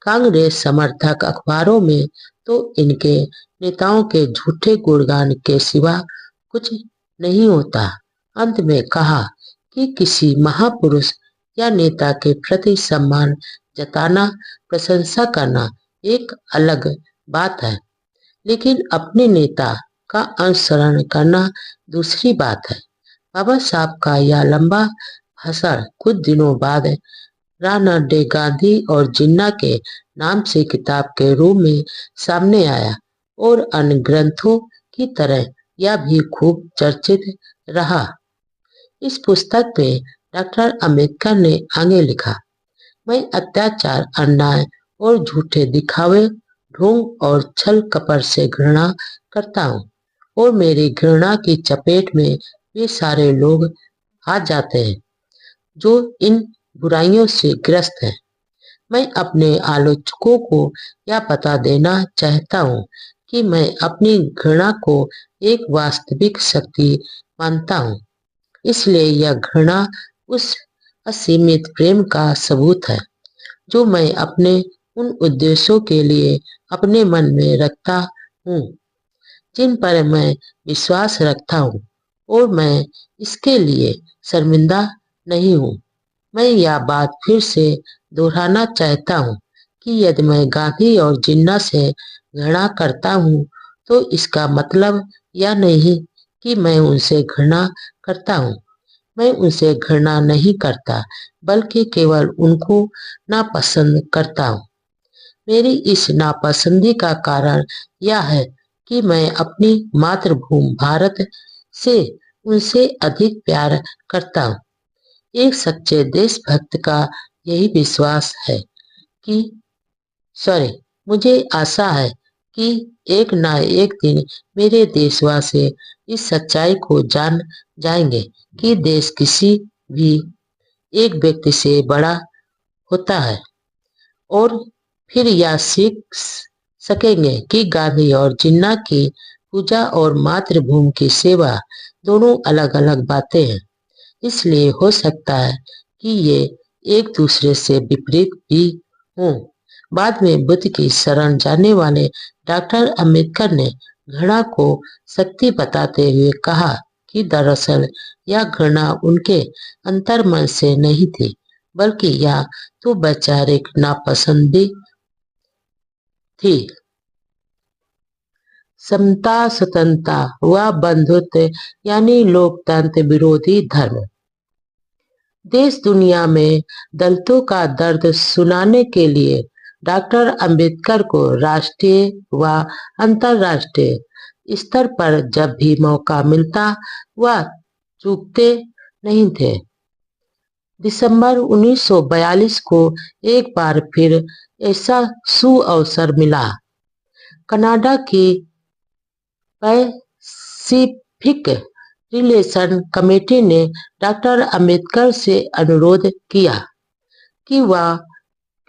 कांग्रेस समर्थक अखबारों में तो इनके नेताओं के झूठे गुणगान के सिवा कुछ नहीं होता। अंत में कहा कि किसी महापुरुष या नेता के प्रति सम्मान जताना, प्रशंसा करना एक अलग बात है, लेकिन अपने नेता का अनुसरण करना दूसरी बात है। बाबा साहब का यह लंबा भाषण कुछ दिनों बाद रानाडे गांधी और जिन्ना के नाम से किताब के रूप में सामने आया। और अन्य ग्रंथों की तरह यह भी खूब चर्चित रहा। इस पुस्तक में डॉक्टर अम्बेडकर ने आगे लिखा, मैं अत्याचार, अन्याय और झूठे दिखावे, ढोंग और छल कपट से घृणा करता हूँ और मेरी घृणा की चपेट में वे सारे लोग आ जाते हैं जो इन बुराइयों से ग्रस्त हैं। मैं अपने आलोचकों को यह बता देना चाहता हूँ कि मैं अपनी घृणा को एक वास्तविक शक्ति मानता हूँ, इसलिए यह घृणा उस असीमित प्रेम का सबूत है जो मैं अपने उन उद्देश्यों के लिए अपने मन में रखता हूँ जिन पर मैं विश्वास रखता हूँ, और मैं इसके लिए शर्मिंदा नहीं हूँ। मैं यह बात फिर से दोहराना चाहता हूँ कि यदि मैं गांधी और जिन्ना से घृणा करता हूँ तो इसका मतलब यह नहीं कि मैं उनसे घृणा करता हूँ। मैं उनसे घृणा नहीं करता, बल्कि केवल उनको नापसंद करता हूँ। मेरी इस नापसंदी का कारण यह है कि मैं अपनी मातृभूमि भारत से उनसे अधिक प्यार करता हूँ। एक सच्चे देशभक्त का यही विश्वास है कि मुझे आशा है कि एक ना एक दिन मेरे देशवासी इस सच्चाई को जान जाएंगे कि देश किसी भी एक व्यक्ति से बड़ा होता है, और फिर यह सीख सकेंगे कि गांधी और जिन्ना की पूजा और मातृभूमि की सेवा दोनों अलग अलग बातें हैं। इसलिए हो सकता है कि ये एक दूसरे से विपरीत भी हों। बाद में बुद्ध की शरण जाने वाले डॉक्टर अम्बेडकर ने घृणा को शक्ति बताते हुए कहा कि दरअसल यह घृणा उनके अंतर्मन से नहीं थी, बल्कि यह तो वैचारिक नापसंदी थी। समता, स्वतंत्रता व बंधुत्व यानी लोकतंत्र विरोधी धर्म। देश दुनिया में दलितों का दर्द सुनाने के लिए डॉक्टर अम्बेडकर को राष्ट्रीय व अंतर्राष्ट्रीय स्तर पर जब भी मौका मिलता वह चूकते नहीं थे। दिसंबर 1942 को एक बार फिर ऐसा सुअवसर मिला। कनाडा की पैसिफिक रिलेशन कमेटी ने डॉक्टर अम्बेडकर से अनुरोध किया कि वह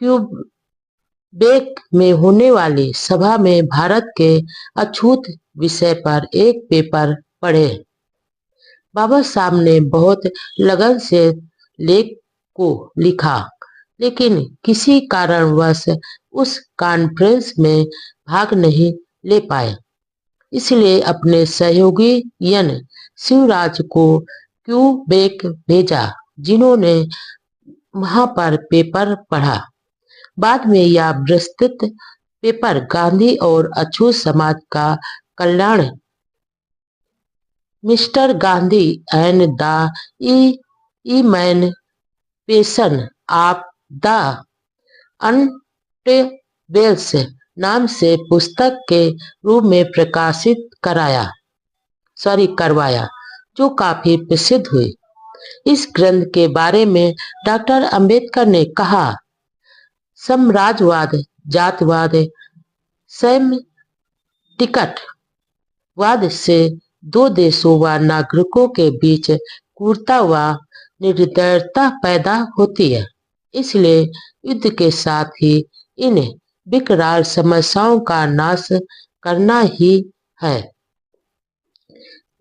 क्यूबेक में होने वाली सभा में भारत के अछूत विषय पर एक पेपर पढ़े। बाबा साहब ने बहुत लगन से लेख को लिखा, लेकिन किसी कारणवश उस कॉन्फ्रेंस में भाग नहीं ले पाए। इसलिए अपने सहयोगी यन शिवराज को क्यूबेक भेजा, जिन्होंने वहां पर पेपर पढ़ा। बाद में यह विस्तृत पेपर गांधी और अछूत समाज का कल्याण, mister Gandhi and the emancipation of the untouchables नाम से पुस्तक के रूप में प्रकाशित करवाया, जो काफी प्रसिद्ध हुई। इस ग्रंथ के बारे में डॉक्टर अम्बेडकर ने कहा, साम्राज्यवाद, जातवाद, टिकटवाद से दो देशों व नागरिकों के बीच क्रूरता व निर्दयता पैदा होती है। इसलिए युद्ध के साथ ही इन विकराल समस्याओं का नाश करना ही है।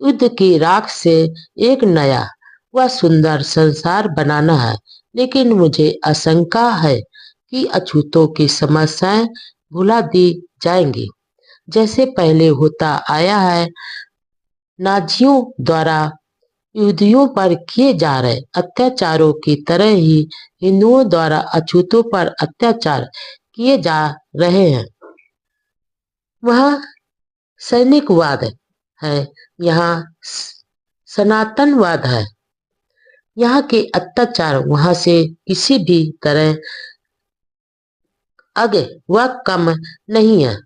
युद्ध की राख से एक नया व सुंदर संसार बनाना है। लेकिन मुझे आशंका है कि अछूतों की समस्याएं भुला दी जाएंगी, जैसे पहले होता आया है। नाजियों द्वारा यहूदियों पर किए जा रहे अत्याचारों की तरह ही हिंदुओं द्वारा अछूतों पर अत्याचार किए जा रहे हैं। वहाँ सैनिकवाद है, यहाँ सनातनवाद है। यहाँ के अत्याचार वहाँ से किसी भी तरह आगे व कम नहीं है।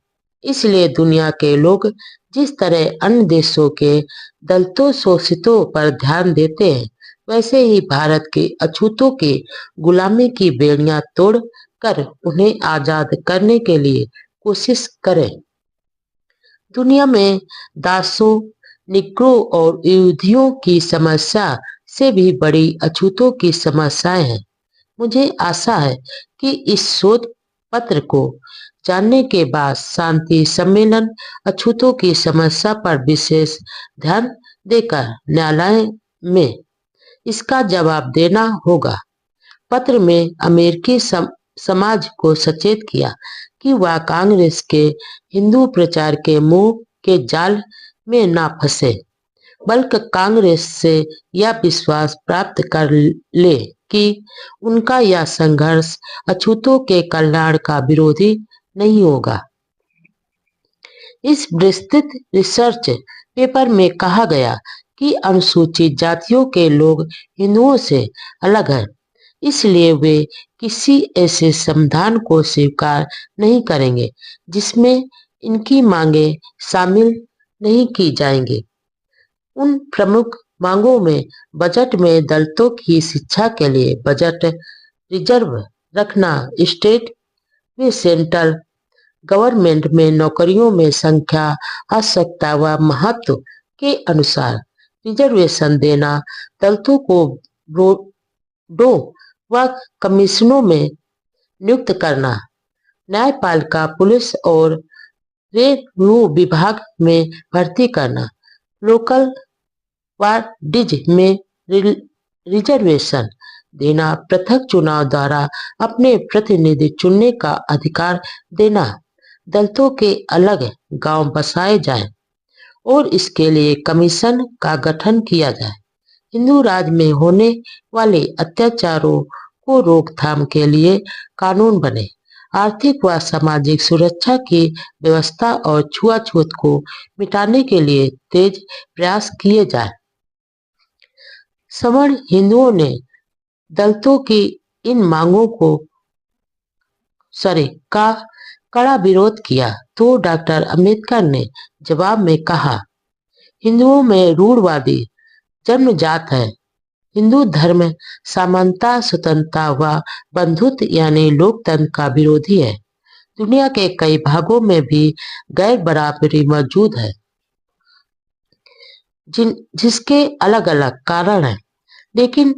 इसलिए दुनिया के लोग जिस तरह अन्य देशों के दलितों शोषितों पर ध्यान देते हैं, वैसे ही भारत के अछूतों की गुलामी की बेड़ियां तोड़ कर उन्हें आजाद करने के लिए कोशिश करें। दुनिया में दासों, निग्रो और यहूदियों की समस्या से भी बड़ी अछूतों की समस्याएं हैं। मुझे आशा है कि इस शोध पत्र को जानने के बाद शांति सम्मेलन अछूतों की समस्या पर विशेष ध्यान देकर न्यायालय में इसका जवाब देना होगा। पत्र में अमेरिकी समाज को सचेत किया कि वह कांग्रेस के हिंदू प्रचार के मुंह के जाल में ना फंसे, बल्कि कांग्रेस से यह विश्वास प्राप्त कर ले कि उनका यह संघर्ष अछूतों के कल्याण का विरोधी नहीं होगा। इस विस्तृत रिसर्च पेपर में कहा गया कि अनुसूचित जातियों के लोग हिंदुओं से अलग हैं, इसलिए वे किसी ऐसे समाधान को स्वीकार नहीं करेंगे जिसमें इनकी मांगें शामिल नहीं की जाएंगी। उन प्रमुख मांगों में बजट में दलितों की शिक्षा के लिए बजट रिजर्व रखना, स्टेट व सेंट्रल गवर्नमेंट में नौकरियों में संख्या, आवश्यकता व महत्व के अनुसार रिजर्वेशन देना, दलितों को बोर्डों व कमीशनों में नियुक्त करना, न्यायपालिका, पुलिस और रेवेन्यू विभाग में भर्ती करना, लोकल बॉडीज में रिजर्वेशन देना, पृथक चुनाव द्वारा अपने प्रतिनिधि चुनने का अधिकार देना, दलितों के अलग गांव बसाए जाएं और इसके लिए कमीशन का गठन किया जाए, हिंदू राज में होने वाले अत्याचारों को रोकथाम के लिए कानून बने, आर्थिक व सामाजिक सुरक्षा की व्यवस्था और छुआछूत को मिटाने के लिए तेज प्रयास किए जाए। सवर्ण हिंदुओं ने दलितों की इन मांगों का कड़ा विरोध किया तो डॉक्टर अंबेडकर ने जवाब में कहा, हिंदुओं में रूढ़वादी जन्मजात है। हिंदू धर्म समानता, स्वतंत्रता व बंधुत्व यानी लोकतंत्र का विरोधी है। दुनिया के कई भागों में भी गैर बराबरी मौजूद है, जिसके अलग अलग कारण हैं, लेकिन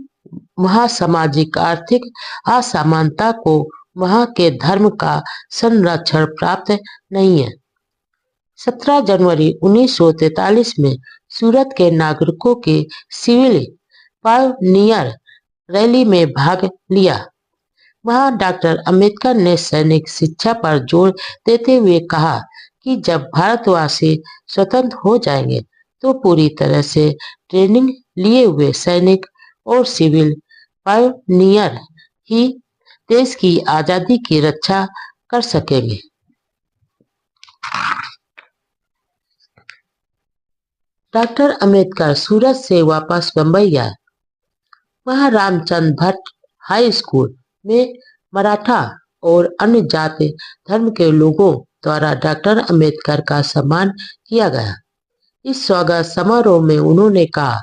वहाँ सामाजिक आर्थिक असमानता को वहाँ के धर्म का संरक्षण प्राप्त नहीं है। 17 जनवरी 1943 में सूरत के नागरिकों के सिविल पायनियर रैली में भाग लिया। वहां डॉक्टर अंबेडकर ने सैनिक शिक्षा पर जोर देते हुए कहा कि जब भारतवासी स्वतंत्र हो जाएंगे तो पूरी तरह से ट्रेनिंग लिए हुए सैनिक और सिविल पायनियर ही देश की आजादी की रक्षा कर सकेंगे। डॉक्टर अंबेडकर सूरत से वापस बंबई आए। वहां रामचंद्र भट्ट हाई स्कूल में मराठा और अन्य जाति धर्म के लोगों द्वारा डॉक्टर अंबेडकर का सम्मान किया गया। इस स्वागत समारोह में उन्होंने कहा,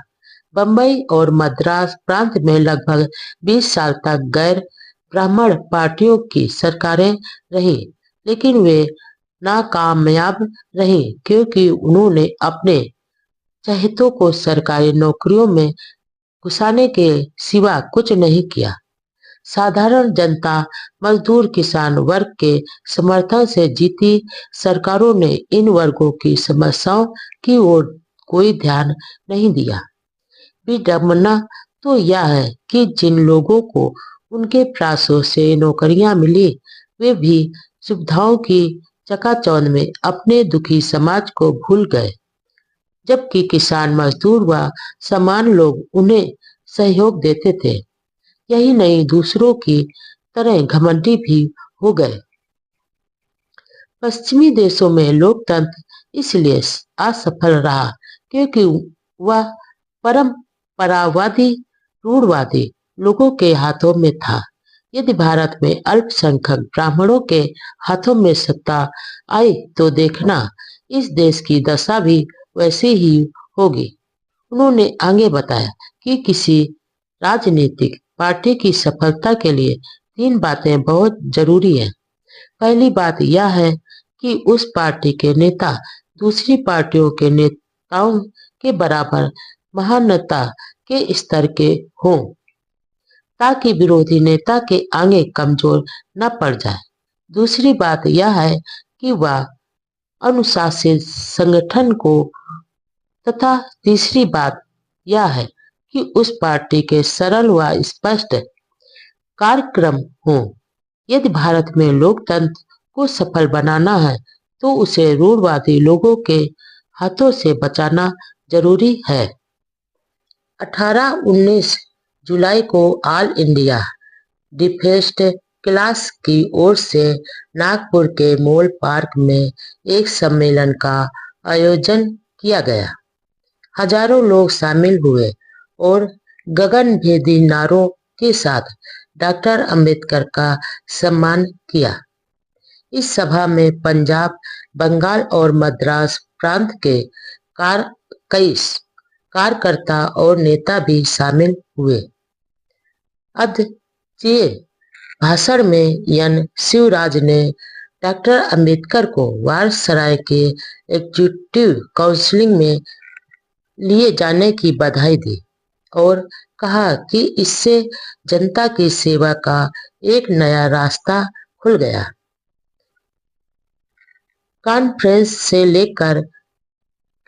बंबई और मद्रास प्रांत में लगभग 20 साल तक गैर ब्राह्मण पार्टियों की सरकारें रही, लेकिन वे नाकामयाब रही क्योंकि उन्होंने अपने चहेतों को सरकारी नौकरियों में घुसाने के सिवा कुछ नहीं किया। साधारण जनता, मजदूर, किसान वर्ग के समर्थन से जीती सरकारों ने इन वर्गों की समस्याओं की ओर कोई ध्यान नहीं दिया। विडंबना तो यह है कि जिन लोगों को उनके प्रयासों से नौकरियां मिली, वे भी सुविधाओं की चकाचौंध में अपने दुखी समाज को भूल गए, जबकि किसान, मजदूर व समान लोग उन्हें सहयोग देते थे। यही नहीं, दूसरों की तरह घमंडी भी हो गए। पश्चिमी देशों में लोकतंत्र इसलिए असफल रहा क्योंकि वह परंपरावादी, रूढ़वादी लोगों के हाथों में था। यदि भारत में अल्पसंख्यक ब्राह्मणों के हाथों में सत्ता आई तो देखना इस देश की दशा भी वैसी ही होगी। उन्होंने आगे बताया कि किसी राजनीतिक पार्टी की सफलता के लिए 3 बातें बहुत जरूरी हैं। पहली बात यह है कि उस पार्टी के नेता दूसरी पार्टियों के नेताओं के बराबर महानता के स्तर के हों, ताकि विरोधी नेता के आगे कमजोर न पड़ जाए। दूसरी बात यह है कि वह अनुशासित संगठन को तथा तीसरी बात यह है कि उस पार्टी के सरल व स्पष्ट कार्यक्रम हों। यदि भारत में लोकतंत्र को सफल बनाना है तो उसे रूढ़वादी लोगों के हाथों से बचाना जरूरी है। 18-19 जुलाई को ऑल इंडिया डिफेंस क्लास की ओर से नागपुर के मॉल पार्क में एक सम्मेलन का आयोजन किया गया। हजारों लोग शामिल हुए और गगनभेदी नारों के साथ डॉक्टर अंबेडकर का सम्मान किया। इस सभा में पंजाब, बंगाल और मद्रास प्रांत के कई कार्यकर्ता और नेता भी शामिल हुए। अध्यक्षीय भाषण में एन शिवराज ने डॉक्टर अंबेडकर को वायसराय के एग्जीक्यूटिव काउंसिल में लिए जाने की बधाई दी और कहा कि इससे जनता की सेवा का एक नया रास्ता खुल गया। कॉन्फ्रेंस से लेकर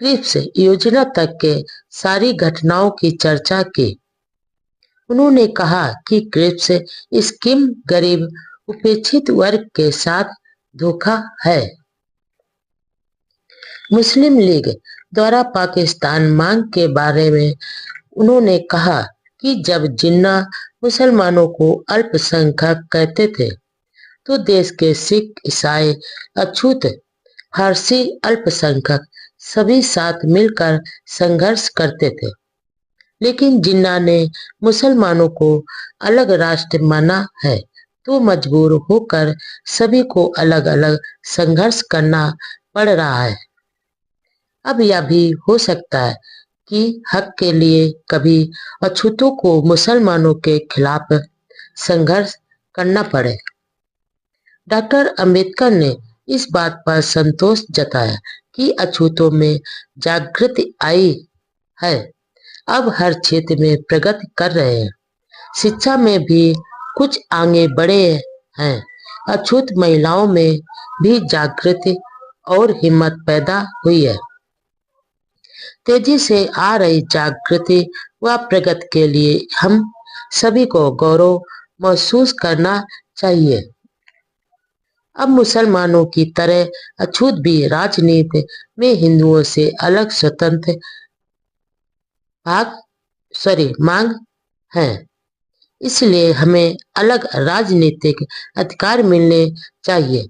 क्रिप्स योजना तक के सारी घटनाओं की चर्चा की। उन्होंने कहा कि क्रिप्स स्कीम गरीब उपेक्षित वर्ग के साथ धोखा है। मुस्लिम लीग द्वारा पाकिस्तान मांग के बारे में उन्होंने कहा कि जब जिन्ना मुसलमानों को अल्पसंख्यक कहते थे तो देश के सिख, ईसाई, अछूत, फारसी अल्पसंख्यक सभी साथ मिलकर संघर्ष करते थे। लेकिन जिन्ना ने मुसलमानों को अलग राष्ट्र माना है तो मजबूर होकर सभी को अलग अलग संघर्ष करना पड़ रहा है। अब यह भी हो सकता है कि हक के लिए कभी अछूतों को मुसलमानों के खिलाफ संघर्ष करना पड़े। डॉक्टर अंबेडकर ने इस बात पर संतोष जताया कि अछूतों में जागृति आई है, अब हर क्षेत्र में प्रगति कर रहे हैं। शिक्षा में भी कुछ आगे बढ़े हैं। अछूत महिलाओं में भी जागृति और हिम्मत पैदा हुई है। तेजी से आ रही जागृति व प्रगति के लिए हम सभी को गौरव महसूस करना चाहिए। अब मुसलमानों की तरह अछूत भी राजनीति में हिंदुओं से अलग स्वतंत्र मांग है। इसलिए हमें अलग राजनीतिक अधिकार मिलने चाहिए।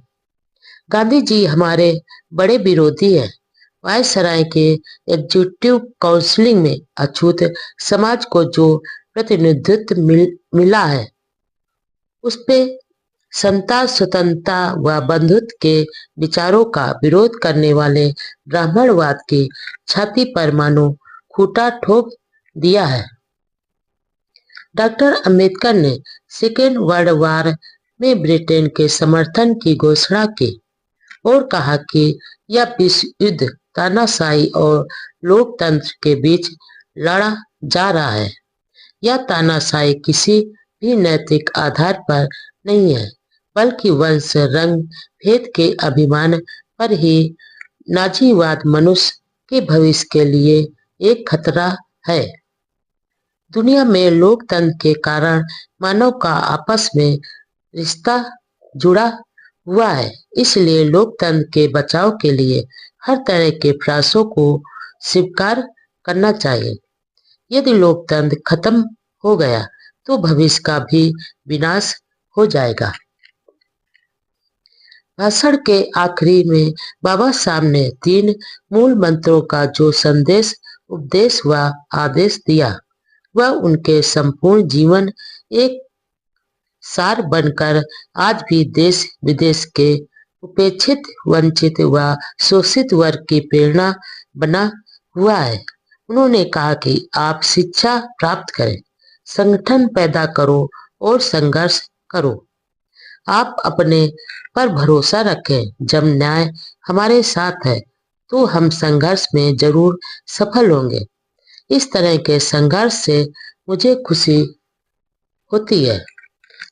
गांधी जी हमारे बड़े विरोधी हैं। वायसराय के एग्जीक्यूटिव काउंसिल में अछूत समाज को जो प्रतिनिधित्व मिला है उस पे समता, स्वतंत्रता व बंधुत्व के विचारों का विरोध करने वाले ब्राह्मणवाद की छाती पर मानो खूंटा ठोक दिया है। डॉक्टर अंबेडकर ने सेकेंड वर्ल्ड वॉर में ब्रिटेन के समर्थन की घोषणा की और कहा कि यह विश्व युद्ध तानाशाही और लोकतंत्र के बीच लड़ा जा रहा है। यह तानाशाही किसी भी नैतिक आधार पर नहीं है, बल्कि वंश, रंग, भेद के अभिमान पर ही नाजीवाद मनुष्य के भविष्य के लिए एक खतरा है। दुनिया में लोकतंत्र के कारण मानव का आपस में रिश्ता जुड़ा हुआ है। इसलिए लोकतंत्र के बचाव के लिए हर तरह के प्रयासों को स्वीकार करना चाहिए। यदि लोकतंत्र खत्म हो गया तो भविष्य का भी विनाश हो जाएगा। भाषण के आखिरी में बाबा साहब ने 3 मूल मंत्रों का जो संदेश, उपदेश व आदेश दिया वह उनके संपूर्ण जीवन एक सार बनकर आज भी देश विदेश के उपेक्षित, वंचित व शोषित वर्ग की प्रेरणा बना हुआ है। उन्होंने कहा कि आप शिक्षा प्राप्त करें, संगठन पैदा करो और संघर्ष करो। आप अपने पर भरोसा रखें। जब न्याय हमारे साथ है तो हम संघर्ष में जरूर सफल होंगे। इस तरह के संघर्ष से मुझे खुशी होती है।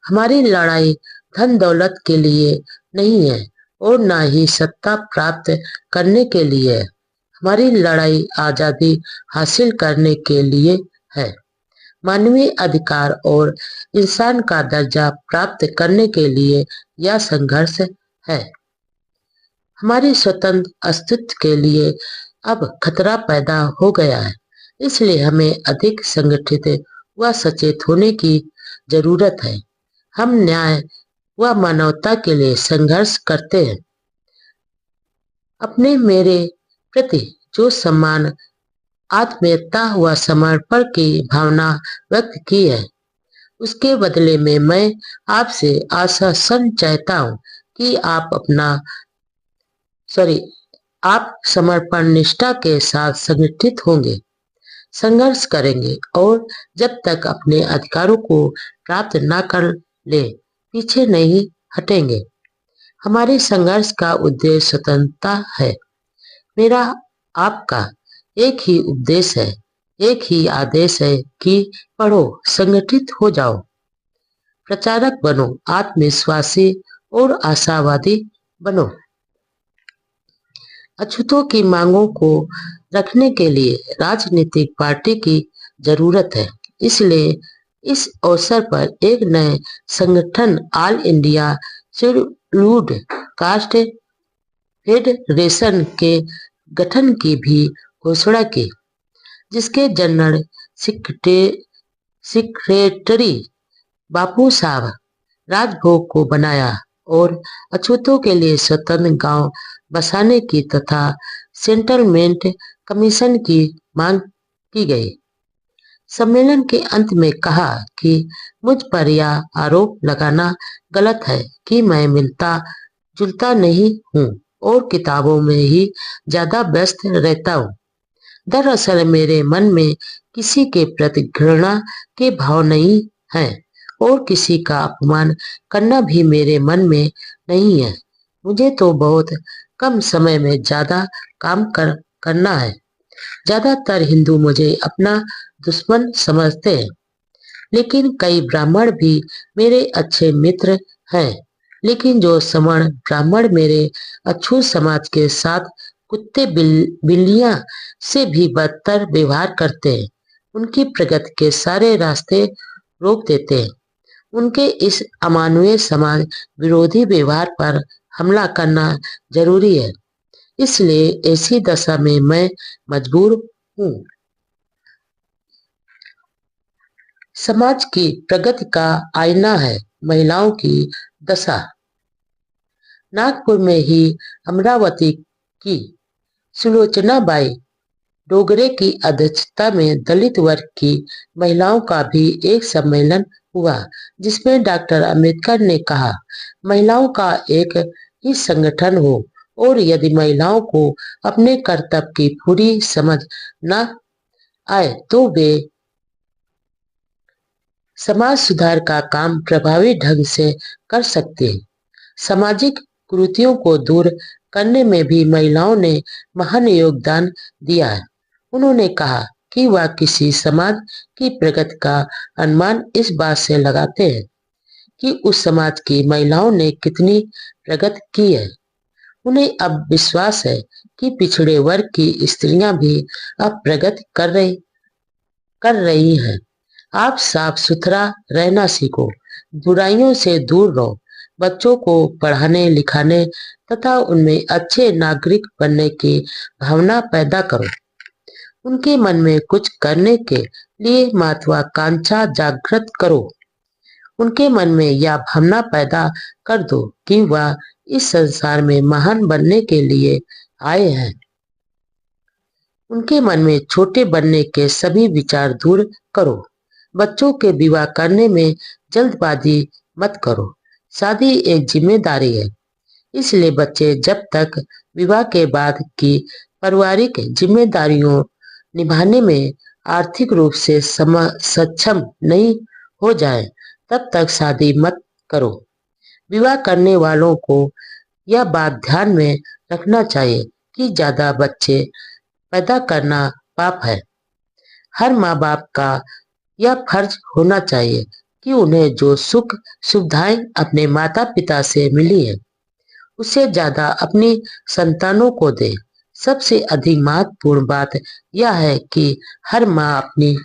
हमारी लड़ाई धन दौलत के लिए नहीं है और न ही सत्ता प्राप्त करने के लिए है। हमारी लड़ाई आजादी हासिल करने के लिए है, मानवीय अधिकार और इंसान का दर्जा प्राप्त करने के लिए यह संघर्ष है। हमारी स्वतंत्र अस्तित्व के लिए अब खतरा पैदा हो गया है, इसलिए हमें अधिक संगठित व सचेत होने की जरूरत है। हम न्याय व मानवता के लिए संघर्ष करते हैं। अपने मेरे प्रति जो सम्मान, आत्मीयता व समर्पण की भावना व्यक्त की है, उसके बदले में मैं आपसे आश्वासन चाहता हूँ कि आप समर्पण निष्ठा के साथ संगठित होंगे, संघर्ष करेंगे और जब तक अपने अधिकारों को प्राप्त न कर ले पीछे नहीं हटेंगे। हमारे संघर्ष का उद्देश्य स्वतंत्रता है। मेरा आपका एक ही उपदेश है, एक ही आदेश है कि पढ़ो, संगठित हो जाओ, प्रचारक बनो, आत्मविश्वासी और आशावादी बनो। अछूतों की मांगों को रखने के लिए राजनीतिक पार्टी की जरूरत है। इसलिए इस अवसर पर एक नए संगठन all India scheduled caste federation के गठन की भी घोषणा की, जिसके जनरल सेक्रेटरी बापू साहब राजभोग को बनाया और अछूतों के लिए स्वतंत्र गांव बसाने की तथा सेटलमेंट कमीशन की मांग की गई। सम्मेलन के अंत में कहा कि मुझ पर यह आरोप लगाना गलत है कि मैं मिलता जुलता नहीं हूँ और किताबों में ही ज्यादा व्यस्त रहता हूँ। दरअसल मेरे मन में किसी के प्रति घृणा के भाव नहीं है और किसी का अपमान करना भी मेरे मन में नहीं है। मुझे तो बहुत कम समय में ज्यादा काम करना है। ज्यादातर हिंदू मुझे अपना दुश्मन समझते हैं, लेकिन कई ब्राह्मण भी मेरे अच्छे मित्र हैं। लेकिन जो सवर्ण ब्राह्मण मेरे अछूत समाज के साथ कुत्ते बिल्लियां से भी बदतर व्यवहार करते हैं, उनकी प्रगति के सारे रास्ते रोक देते हैं। उनके इस अमानवीय समाज विरोधी व्यवहार पर हमला करना जरूरी है। इसलिए ऐसी दशा में मैं मजबूर हूँ। समाज की प्रगति का आईना है महिलाओं की दशा। नागपुर में ही अमरावती की सुलोचनाबाई डोगरे की अध्यक्षता में दलित वर्ग की महिलाओं का भी एक सम्मेलन हुआ, जिसमें डॉक्टर अंबेडकर ने कहा, महिलाओं का एक ही संगठन हो और यदि महिलाओं को अपने कर्तव्य की पूरी समझ न आए तो वे समाज सुधार का काम प्रभावी ढंग से कर सकते हैं। सामाजिक कुरीतियों को दूर करने में भी महिलाओं ने महान योगदान दिया है। उन्होंने कहा कि वह किसी समाज की प्रगति का अनुमान इस बात से लगाते हैं कि उस समाज की महिलाओं ने कितनी प्रगति की है। उन्हें अब विश्वास है कि पिछड़े वर्ग की स्त्रियां भी अब प्रगति कर रही हैं। आप साफ सुथरा रहना सीखो, बुराइयों से दूर रहो, बच्चों को पढ़ाने लिखाने तथा उनमें अच्छे नागरिक बनने की भावना पैदा करो। उनके मन में कुछ करने के लिए महत्वाकांक्षा जागृत करो। उनके मन में यह भावना पैदा कर दो कि वह इस संसार में महान बनने के लिए आए हैं। उनके मन में छोटे बनने के सभी विचार दूर करो। बच्चों के विवाह करने में जल्दबाजी मत करो। शादी एक जिम्मेदारी है, इसलिए बच्चे जब तक विवाह के बाद की पारिवारिक जिम्मेदारियों निभाने में आर्थिक रूप से सक्षम नहीं हो जाए, तब तक शादी मत करो। विवाह करने वालों को यह बात ध्यान में रखना चाहिए कि ज्यादा बच्चे पैदा करना पाप है। हर माँ बाप का यह फर्ज होना चाहिए कि उन्हें जो सुख सुविधाएं अपने माता पिता से मिली है, उससे ज्यादा अपनी संतानों को दे। सबसे अधिक महत्वपूर्ण बात यह है कि हर माँ अपनी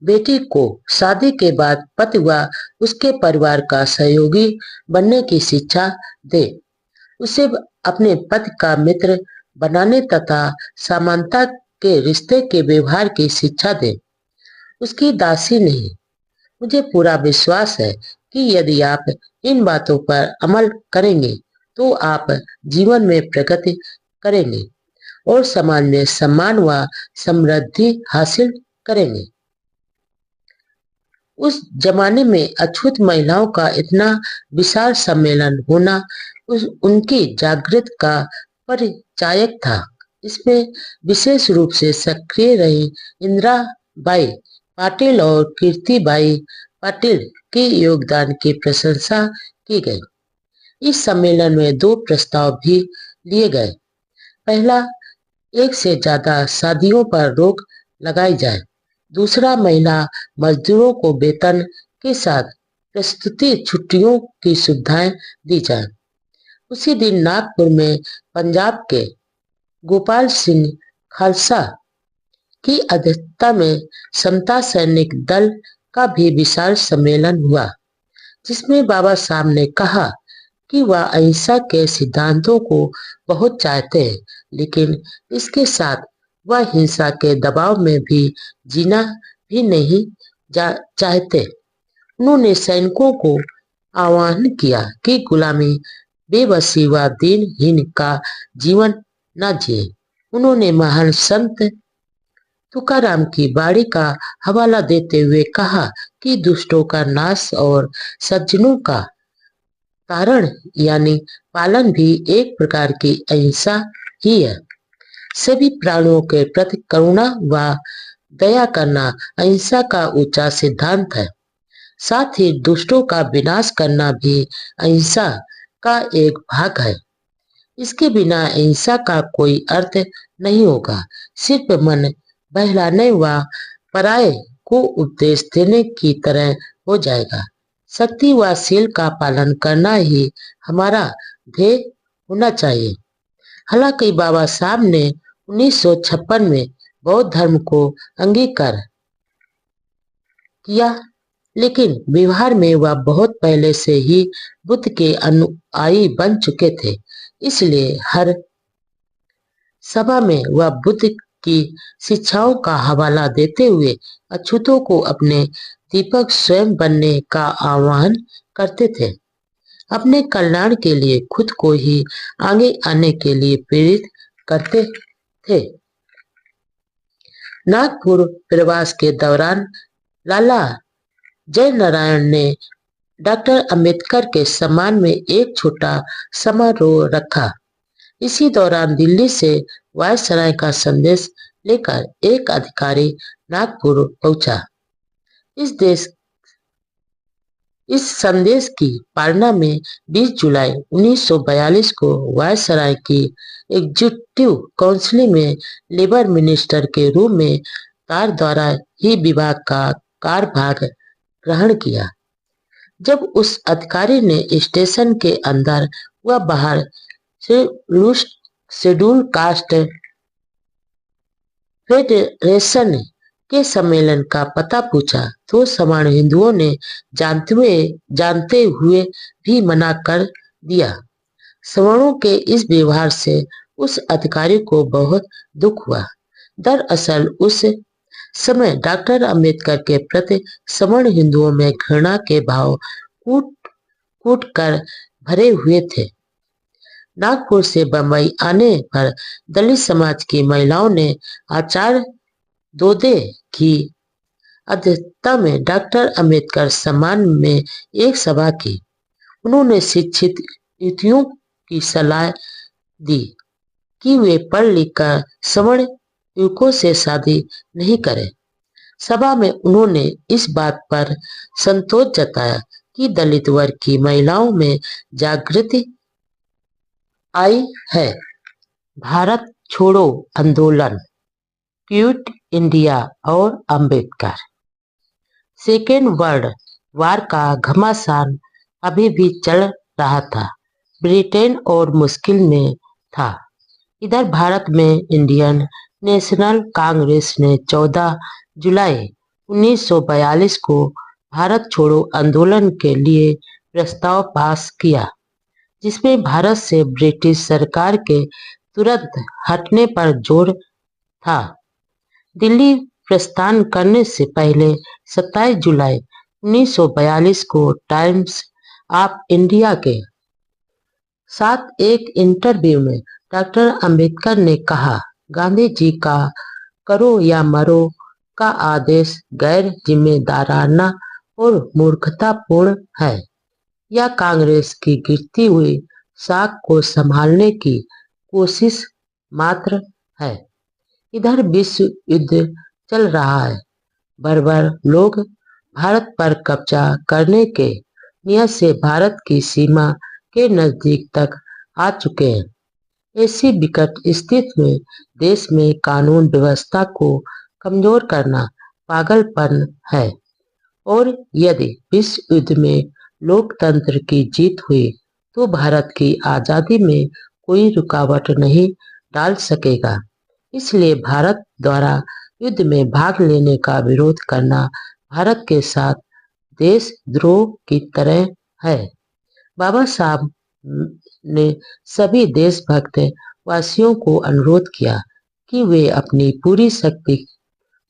बेटी को शादी के बाद पति व उसके परिवार का सहयोगी बनने की शिक्षा दे। उसे अपने पति का मित्र बनाने तथा समानता के रिश्ते के व्यवहार की शिक्षा दे, उसकी दासी नहीं। मुझे पूरा विश्वास है कि यदि आप इन बातों पर अमल करेंगे तो आप जीवन में प्रगति करेंगे और समाज में सम्मान व समृद्धि हासिल करेंगे। उस जमाने में अछूत महिलाओं का इतना विशाल सम्मेलन होना उनकी जागृत का परिचायक था। इसमें विशेष रूप से सक्रिय रही इंदिराबाई पाटिल और कीर्तिबाई पाटिल के योगदान की प्रशंसा की गई। इस सम्मेलन में 2 प्रस्ताव भी लिए गए। पहला, एक से ज्यादा शादियों पर रोक लगाई जाए। दूसरा, महिला मजदूरों को वेतन के साथ प्रस्तुति छुट्टियों की सुविधाएं दी जाए। उसी दिन नागपुर में पंजाब के गोपाल सिंह खालसा की अध्यक्षता में समता सैनिक दल का भी विशाल सम्मेलन हुआ, जिसमें बाबा साहब ने कहा कि वह अहिंसा के सिद्धांतों को बहुत चाहते हैं, लेकिन इसके साथ वह हिंसा के दबाव में भी जीना भी नहीं चाहते। उन्होंने सैनिकों को आह्वान किया कि गुलामी, बेबसी व दीनहीन का जीवन न जिए। उन्होंने महान संत तुकाराम की बाणी का हवाला देते हुए कहा कि दुष्टों का नाश और सज्जनों का तारण यानी पालन भी एक प्रकार की अहिंसा ही है। सभी प्राणियों के प्रति करुणा व दया करना अहिंसा का ऊंचा सिद्धांत है। साथ ही दुष्टों का विनाश करना भी अहिंसा का एक भाग है। इसके बिना अहिंसा का कोई अर्थ नहीं होगा, सिर्फ मन बहलाने व पराये को उपदेश देने की तरह हो जाएगा। सत्य व शील का पालन करना ही हमारा ध्येय होना चाहिए। हालांकि बाबा साहब ने 1956 में बौद्ध धर्म को अंगीकार किया, लेकिन व्यवहार में वह बहुत पहले से ही बुद्ध के अनुयायी बन चुके थे। इसलिए हर सभा में वह बुद्ध की शिक्षाओं का हवाला देते हुए अछूतों को अपने दीपक स्वयं बनने का आह्वान करते थे। अपने कल्याण के लिए खुद को ही आगे आने के लिए प्रेरित करते थे। नागपुर प्रवास के दौरान लाला जयनारायण ने डॉक्टर अंबेडकर के सम्मान में एक छोटा समारोह रखा। इसी दौरान दिल्ली से वायसराय का संदेश लेकर एक अधिकारी नागपुर पहुंचा। इस संदेश की पालना में 20 जुलाई 1942 को वायसराय की एग्जीक्यूटिव काउंसिल में लेबर मिनिस्टर के रूप में तार द्वारा ही विभाग का कार्यभार ग्रहण किया। जब उस अधिकारी ने स्टेशन के अंदर व बाहर शेड्यूल कास्ट फेडरेशन के सम्मेलन का पता पूछा तो सवर्ण हिंदुओं ने जानते हुए भी मना कर दिया। सवर्णों के इस व्यवहार से उस अधिकारी को बहुत दुख हुआ। दरअसल उस समय डॉक्टर अंबेडकर के प्रति सवर्ण हिंदुओं में घृणा के भाव कूट कर भरे हुए थे। नागपुर से बंबई आने पर दलित समाज की महिलाओं ने आचार्य दोदे की अध्यक्षता में डॉक्टर अंबेडकर सम्मान में एक सभा की। उन्होंने शिक्षित युवतियों की सलाह दी कि वे पढ़ लिख कर सवर्ण युवकों से शादी नहीं करें। सभा में उन्होंने इस बात पर संतोष जताया कि दलित वर्ग की महिलाओं में जागृति आई है। भारत छोड़ो आंदोलन, क्विट इंडिया और अंबेडकर। सेकेंड वर्ल्ड वार का घमासान अभी भी चल रहा था। ब्रिटेन और मुश्किल में था। इधर भारत में इंडियन नेशनल कांग्रेस ने 14 जुलाई 1942 को भारत छोड़ो आंदोलन के लिए प्रस्ताव पास किया, जिसमें भारत से ब्रिटिश सरकार के तुरंत हटने पर जोर था। दिल्ली प्रस्थान करने से पहले 27 जुलाई 1942 को टाइम्स ऑफ इंडिया के साथ एक इंटरव्यू में डॉक्टर अंबेडकर ने कहा, गांधी जी का करो या मरो का आदेश गैर जिम्मेदाराना और मूर्खतापूर्ण है। यह कांग्रेस की गिरती हुई साख को संभालने की कोशिश मात्र है। इधर विश्व युद्ध चल रहा है। बर्बर लोग भारत पर कब्जा करने के नियत से भारत की सीमा के नजदीक तक आ चुके हैं। ऐसी विकट स्थिति में देश में कानून व्यवस्था को कमजोर करना पागलपन है और यदि विश्व युद्ध में लोकतंत्र की जीत हुई तो भारत की आजादी में कोई रुकावट नहीं डाल सकेगा। इसलिए भारत द्वारा युद्ध में भाग लेने का विरोध करना भारत के साथ देशद्रोह की तरह है। बाबा साहब ने सभी देशभक्त वासियों को अनुरोध किया कि वे अपनी पूरी शक्ति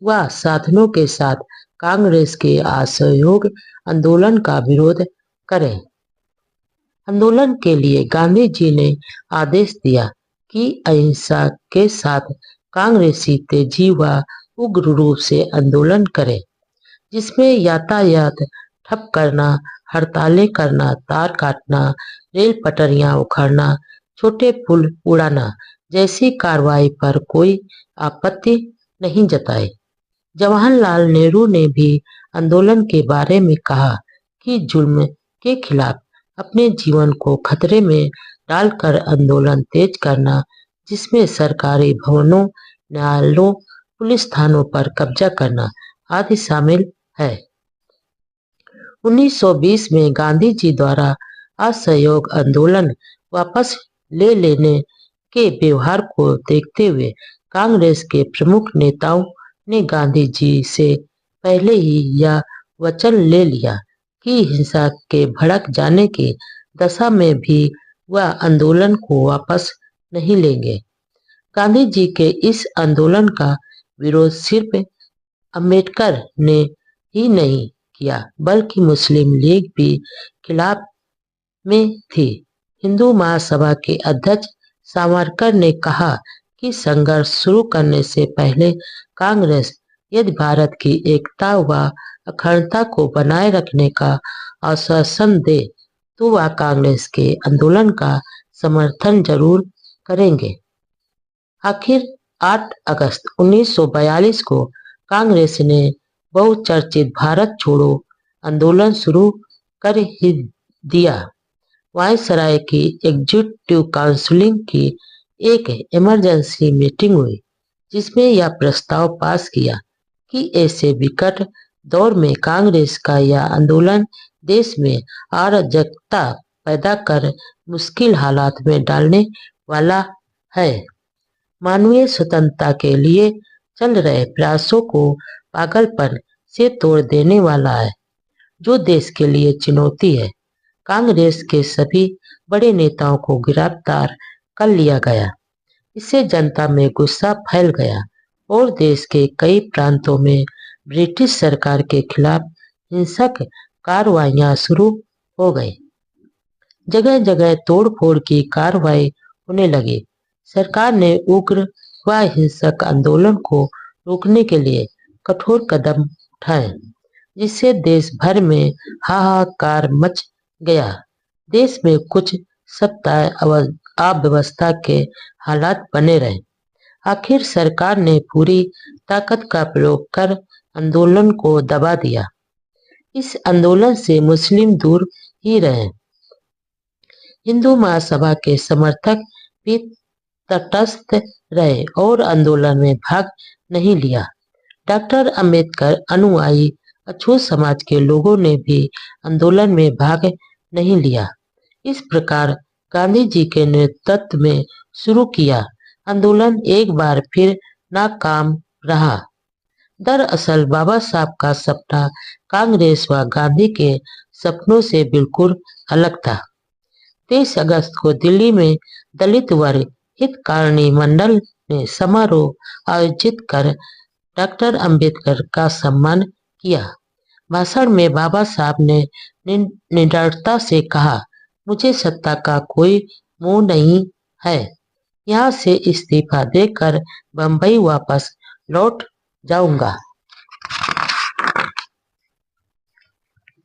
व साधनों के साथ कांग्रेस के असहयोग आंदोलन का विरोध करें। आंदोलन के लिए गांधी जी ने आदेश दिया कि अहिंसा के साथ कांग्रेसी तेजी व उग्र रूप से आंदोलन करें, जिसमें यातायात ठप करना, हड़तालें करना, तार काटना, रेल पटरियां उखाड़ना, छोटे पुल उड़ाना जैसी कार्रवाई पर कोई आपत्ति नहीं जताई। जवाहरलाल नेहरू ने भी आंदोलन के बारे में कहा कि जुल्म के खिलाफ अपने जीवन को खतरे में डालकर आंदोलन तेज करना, जिसमें सरकारी भवनों, न्यायालयों, पुलिस थानों पर कब्जा करना आदि शामिल है। 1920 में गांधी जी द्वारा असहयोग आंदोलन वापस ले लेने के व्यवहार को देखते हुए कांग्रेस के प्रमुख नेताओं ने गांधी जी से पहले ही यह वचन ले लिया कि हिंसा के भड़क जाने की दशा में भी वह आंदोलन को वापस नहीं लेंगे। गांधी जी के इस आंदोलन का विरोध सिर्फ अंबेडकर ने ही नहीं किया, बल्कि मुस्लिम लीग भी खिलाफ में थी। हिंदू महासभा के अध्यक्ष सावरकर ने कहा कि संघर्ष शुरू करने से पहले कांग्रेस यदि भारत की एकता व अखंडता को बनाए रखने का आश्वासन दे तो वह कांग्रेस के आंदोलन का समर्थन जरूर करेंगे। आखिर 8 अगस्त 1942 को कांग्रेस ने बहुचर्चित भारत छोड़ो आंदोलन शुरू कर ही दिया। वायसराय की एग्जीक्यूटिव काउंसिल की एक इमरजेंसी मीटिंग हुई, जिसमें यह प्रस्ताव पास किया कि ऐसे विकट दौर में कांग्रेस का यह आंदोलन देश में अराजकता पैदा कर मुश्किल हालात में डालने वाला है। मानवीय स्वतंत्रता के लिए चल रहे प्रयासों को पागलपन से तोड़ देने वाला है, जो देश के लिए चुनौती है। कांग्रेस के सभी बड़े नेताओं को गिरफ्तार कर लिया गया। इससे जनता में गुस्सा फैल गया और देश के कई प्रांतों में ब्रिटिश सरकार के खिलाफ हिंसक कार्रवाइयां शुरू हो गई। जगह जगह तोड़फोड़ की कार्रवाई होने लगी। सरकार ने उग्र व हिंसक आंदोलन को रोकने के लिए कठोर कदम उठाए, जिससे देश भर में हाहाकार मच गया। देश में कुछ सप्ताह अव्यवस्था के हालात बने रहे। आखिर सरकार ने पूरी ताकत का प्रयोग कर आंदोलन को दबा दिया। इस आंदोलन से मुस्लिम दूर ही रहे। हिंदू महासभा के समर्थक भी तटस्थ रहे और आंदोलन में भाग नहीं लिया। डॉक्टर अंबेडकर अनुयायी अछूत समाज के लोगों ने भी आंदोलन में भाग नहीं लिया। इस प्रकार गांधी जी के नेतृत्व में शुरू किया आंदोलन एक बार फिर नाकाम रहा। दरअसल बाबा साहब का सपना कांग्रेस व गांधी के सपनों से बिल्कुल अलग था। 23 अगस्त को दिल्ली में दलित वर्ग हितकारिणी मंडल ने समारोह आयोजित कर डॉक्टर अंबेडकर का सम्मान किया। भाषण में बाबा साहब ने निडरता से कहा, मुझे सत्ता का कोई मोह नहीं है। यहाँ से इस्तीफा देकर बंबई वापस लौट जाऊंगा।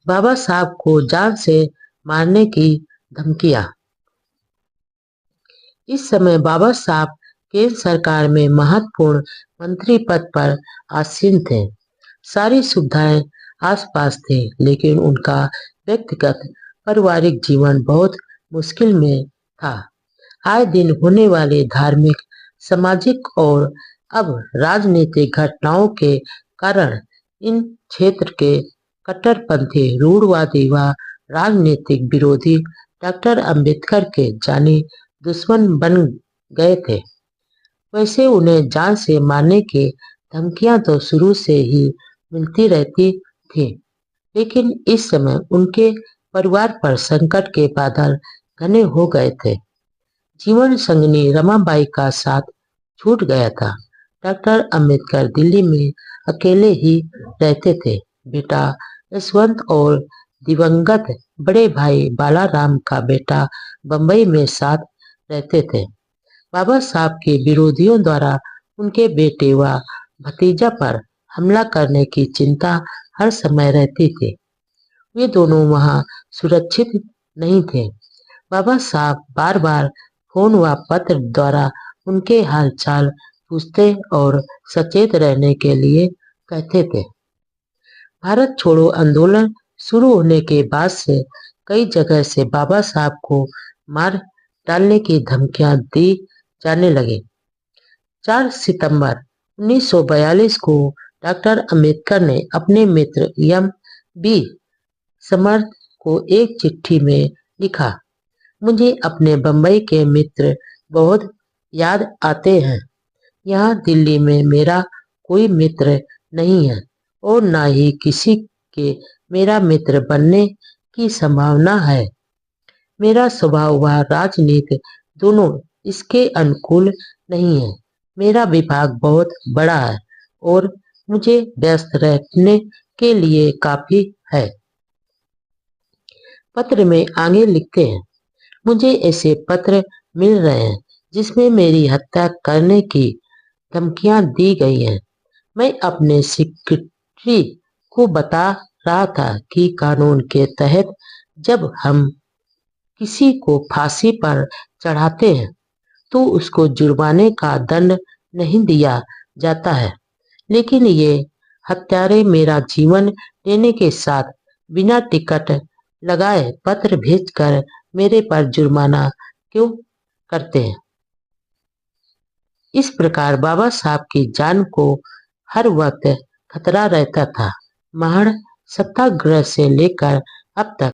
बाबा साहब को जान से मारने की धमकियां। इस समय बाबा साहब केंद्र सरकार में महत्वपूर्ण मंत्री पद पर आसीन थे। सारी सुविधाएं आसपास थी, लेकिन उनका व्यक्तिगत पारिवारिक जीवन बहुत मुश्किल में था। आए दिन होने वाले धार्मिक, सामाजिक और अब राजनीतिक घटनाओं के कारण इन क्षेत्र के कट्टरपंथी, रूढ़वादी व राजनीतिक विरोधी डॉक्टर अंबेडकर के जानी दुश्मन बन गए थे। वैसे उन्हें जान से मारने की धमकियां तो शुरू से ही मिलती रहती थी, लेकिन इस समय उनके परिवार पर संकट के बादल घने हो गए थे। जीवन संगिनी रमाबाई का साथ छूट गया था। डॉक्टर अंबेडकर दिल्ली में अकेले ही रहते थे। बेटा यशवंत और दिवंगत बड़े भाई बालाराम का बेटा बंबई में साथ रहते थे। बाबा साहब के विरोधियों द्वारा उनके बेटे व भतीजा पर हमला करने की चिंता हर समय रहती थी। वे दोनों वहां सुरक्षित नहीं थे। बाबा साहब बार बार फोन व पत्र द्वारा उनके हालचाल पूछते और सचेत रहने के लिए कहते थे। भारत छोड़ो आंदोलन शुरू होने के बाद से कई जगह से बाबा साहब को मार डालने की धमकियां दी जाने लगी। 4 सितंबर 1942 को डॉक्टर अंबेडकर ने अपने मित्र एम बी समर्थ को एक चिट्ठी में लिखा, मुझे अपने बंबई के मित्र बहुत याद आते हैं। यहाँ दिल्ली में मेरा कोई मित्र नहीं है और न ही किसी के मेरा मित्र बनने की संभावना है। मेरा स्वभाव व राजनीति दोनों इसके अनुकूल नहीं है। मेरा विभाग बहुत बड़ा है और मुझे व्यस्त रहने के लिए काफी है। पत्र में आगे लिखते हैं, मुझे ऐसे पत्र मिल रहे हैं जिसमें मेरी हत्या करने की धमकियां दी गई हैं। मैं अपने सेक्रेटरी को बता रहा था कि कानून के तहत जब हम किसी को फांसी पर चढ़ाते हैं तो उसको जुर्माने का दंड नहीं दिया जाता है, लेकिन ये हत्यारे मेरा जीवन लेने के साथ बिना टिकट लगाए पत्र भेजकर मेरे पर जुर्माना क्यों करते हैं। इस प्रकार बाबा साहब की जान को हर वक्त खतरा रहता था। महज सत्याग्रह से लेकर अब तक